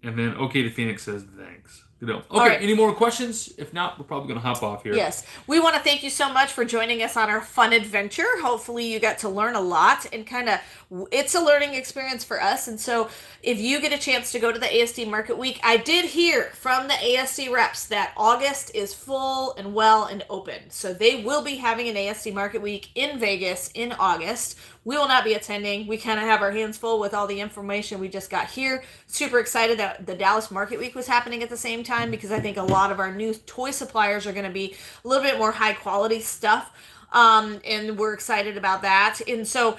then OK to Phoenix says thanks. Okay, right. Any more questions? If not, we're probably going to hop off here. Yes. We want to thank you so much for joining us on our fun adventure. Hopefully you got to learn a lot, and it's a learning experience for us. And so if you get a chance to go to the ASD Market Week, I did hear from the ASD reps that August is full and well and open. So they will be having an ASD Market Week in Vegas in August. We will not be attending. We kind of have our hands full with all the information we just got here. Super excited that the Dallas Market Week was happening at the same time, because I think a lot of our new toy suppliers are going to be a little bit more high quality stuff. And we're excited about that. And so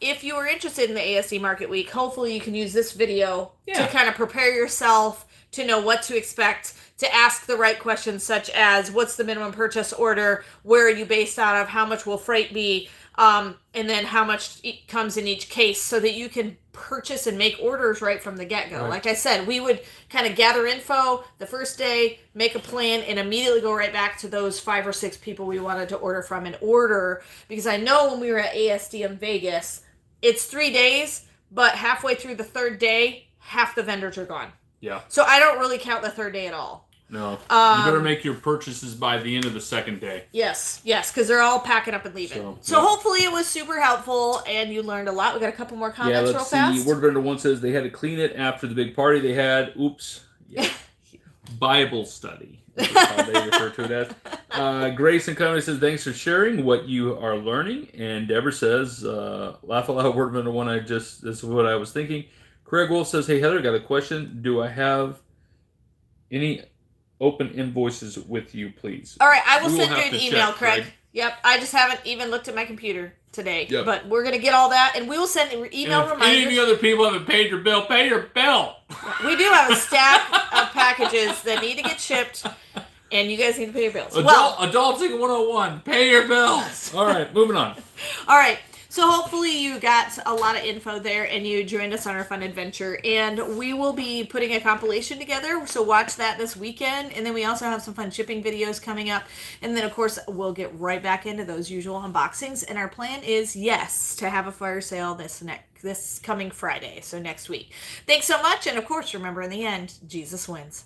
if you are interested in the ASD Market Week, hopefully you can use this video to kind of prepare yourself to know what to expect, to ask the right questions, such as what's the minimum purchase order, where are you based out of, how much will freight be, and then how much comes in each case, so that you can purchase and make orders right from the get-go. Right. Like I said, we would kind of gather info the first day, make a plan, and immediately go right back to those 5 or 6 people we wanted to order from and order. Because I know when we were at ASD in Vegas, it's 3 days, but halfway through the 3rd day, half the vendors are gone. Yeah. So I don't really count the 3rd day at all. No. You better make your purchases by the end of the 2nd day. Yes, because they're all packing up and leaving. So hopefully it was super helpful and you learned a lot. We got a couple more comments real fast. Word Vendor 1 says they had to clean it after the big party they had. Oops. Yeah. Bible study. That's how they refer to it as. Grace and Company says, thanks for sharing what you are learning. And Deborah says, laugh aloud, Word Vendor 1, this is what I was thinking. Craig Wolf says, hey Heather, got a question. Do I have any open invoices with you, please? All right, I will send you an email, Craig. Yep, I just haven't even looked at my computer today. Yep. But we're going to get all that, and we will send email reminders. Any of the other people haven't paid your bill, pay your bill. We do have a stack of packages that need to get shipped, and you guys need to pay your bills. Adulting 101, pay your bills. All right, moving on. All right. So hopefully you got a lot of info there and you joined us on our fun adventure. And we will be putting a compilation together, so watch that this weekend. And then we also have some fun shipping videos coming up. And then, of course, we'll get right back into those usual unboxings. And our plan is, to have a fire sale this coming Friday, so next week. Thanks so much. And, of course, remember, in the end, Jesus wins.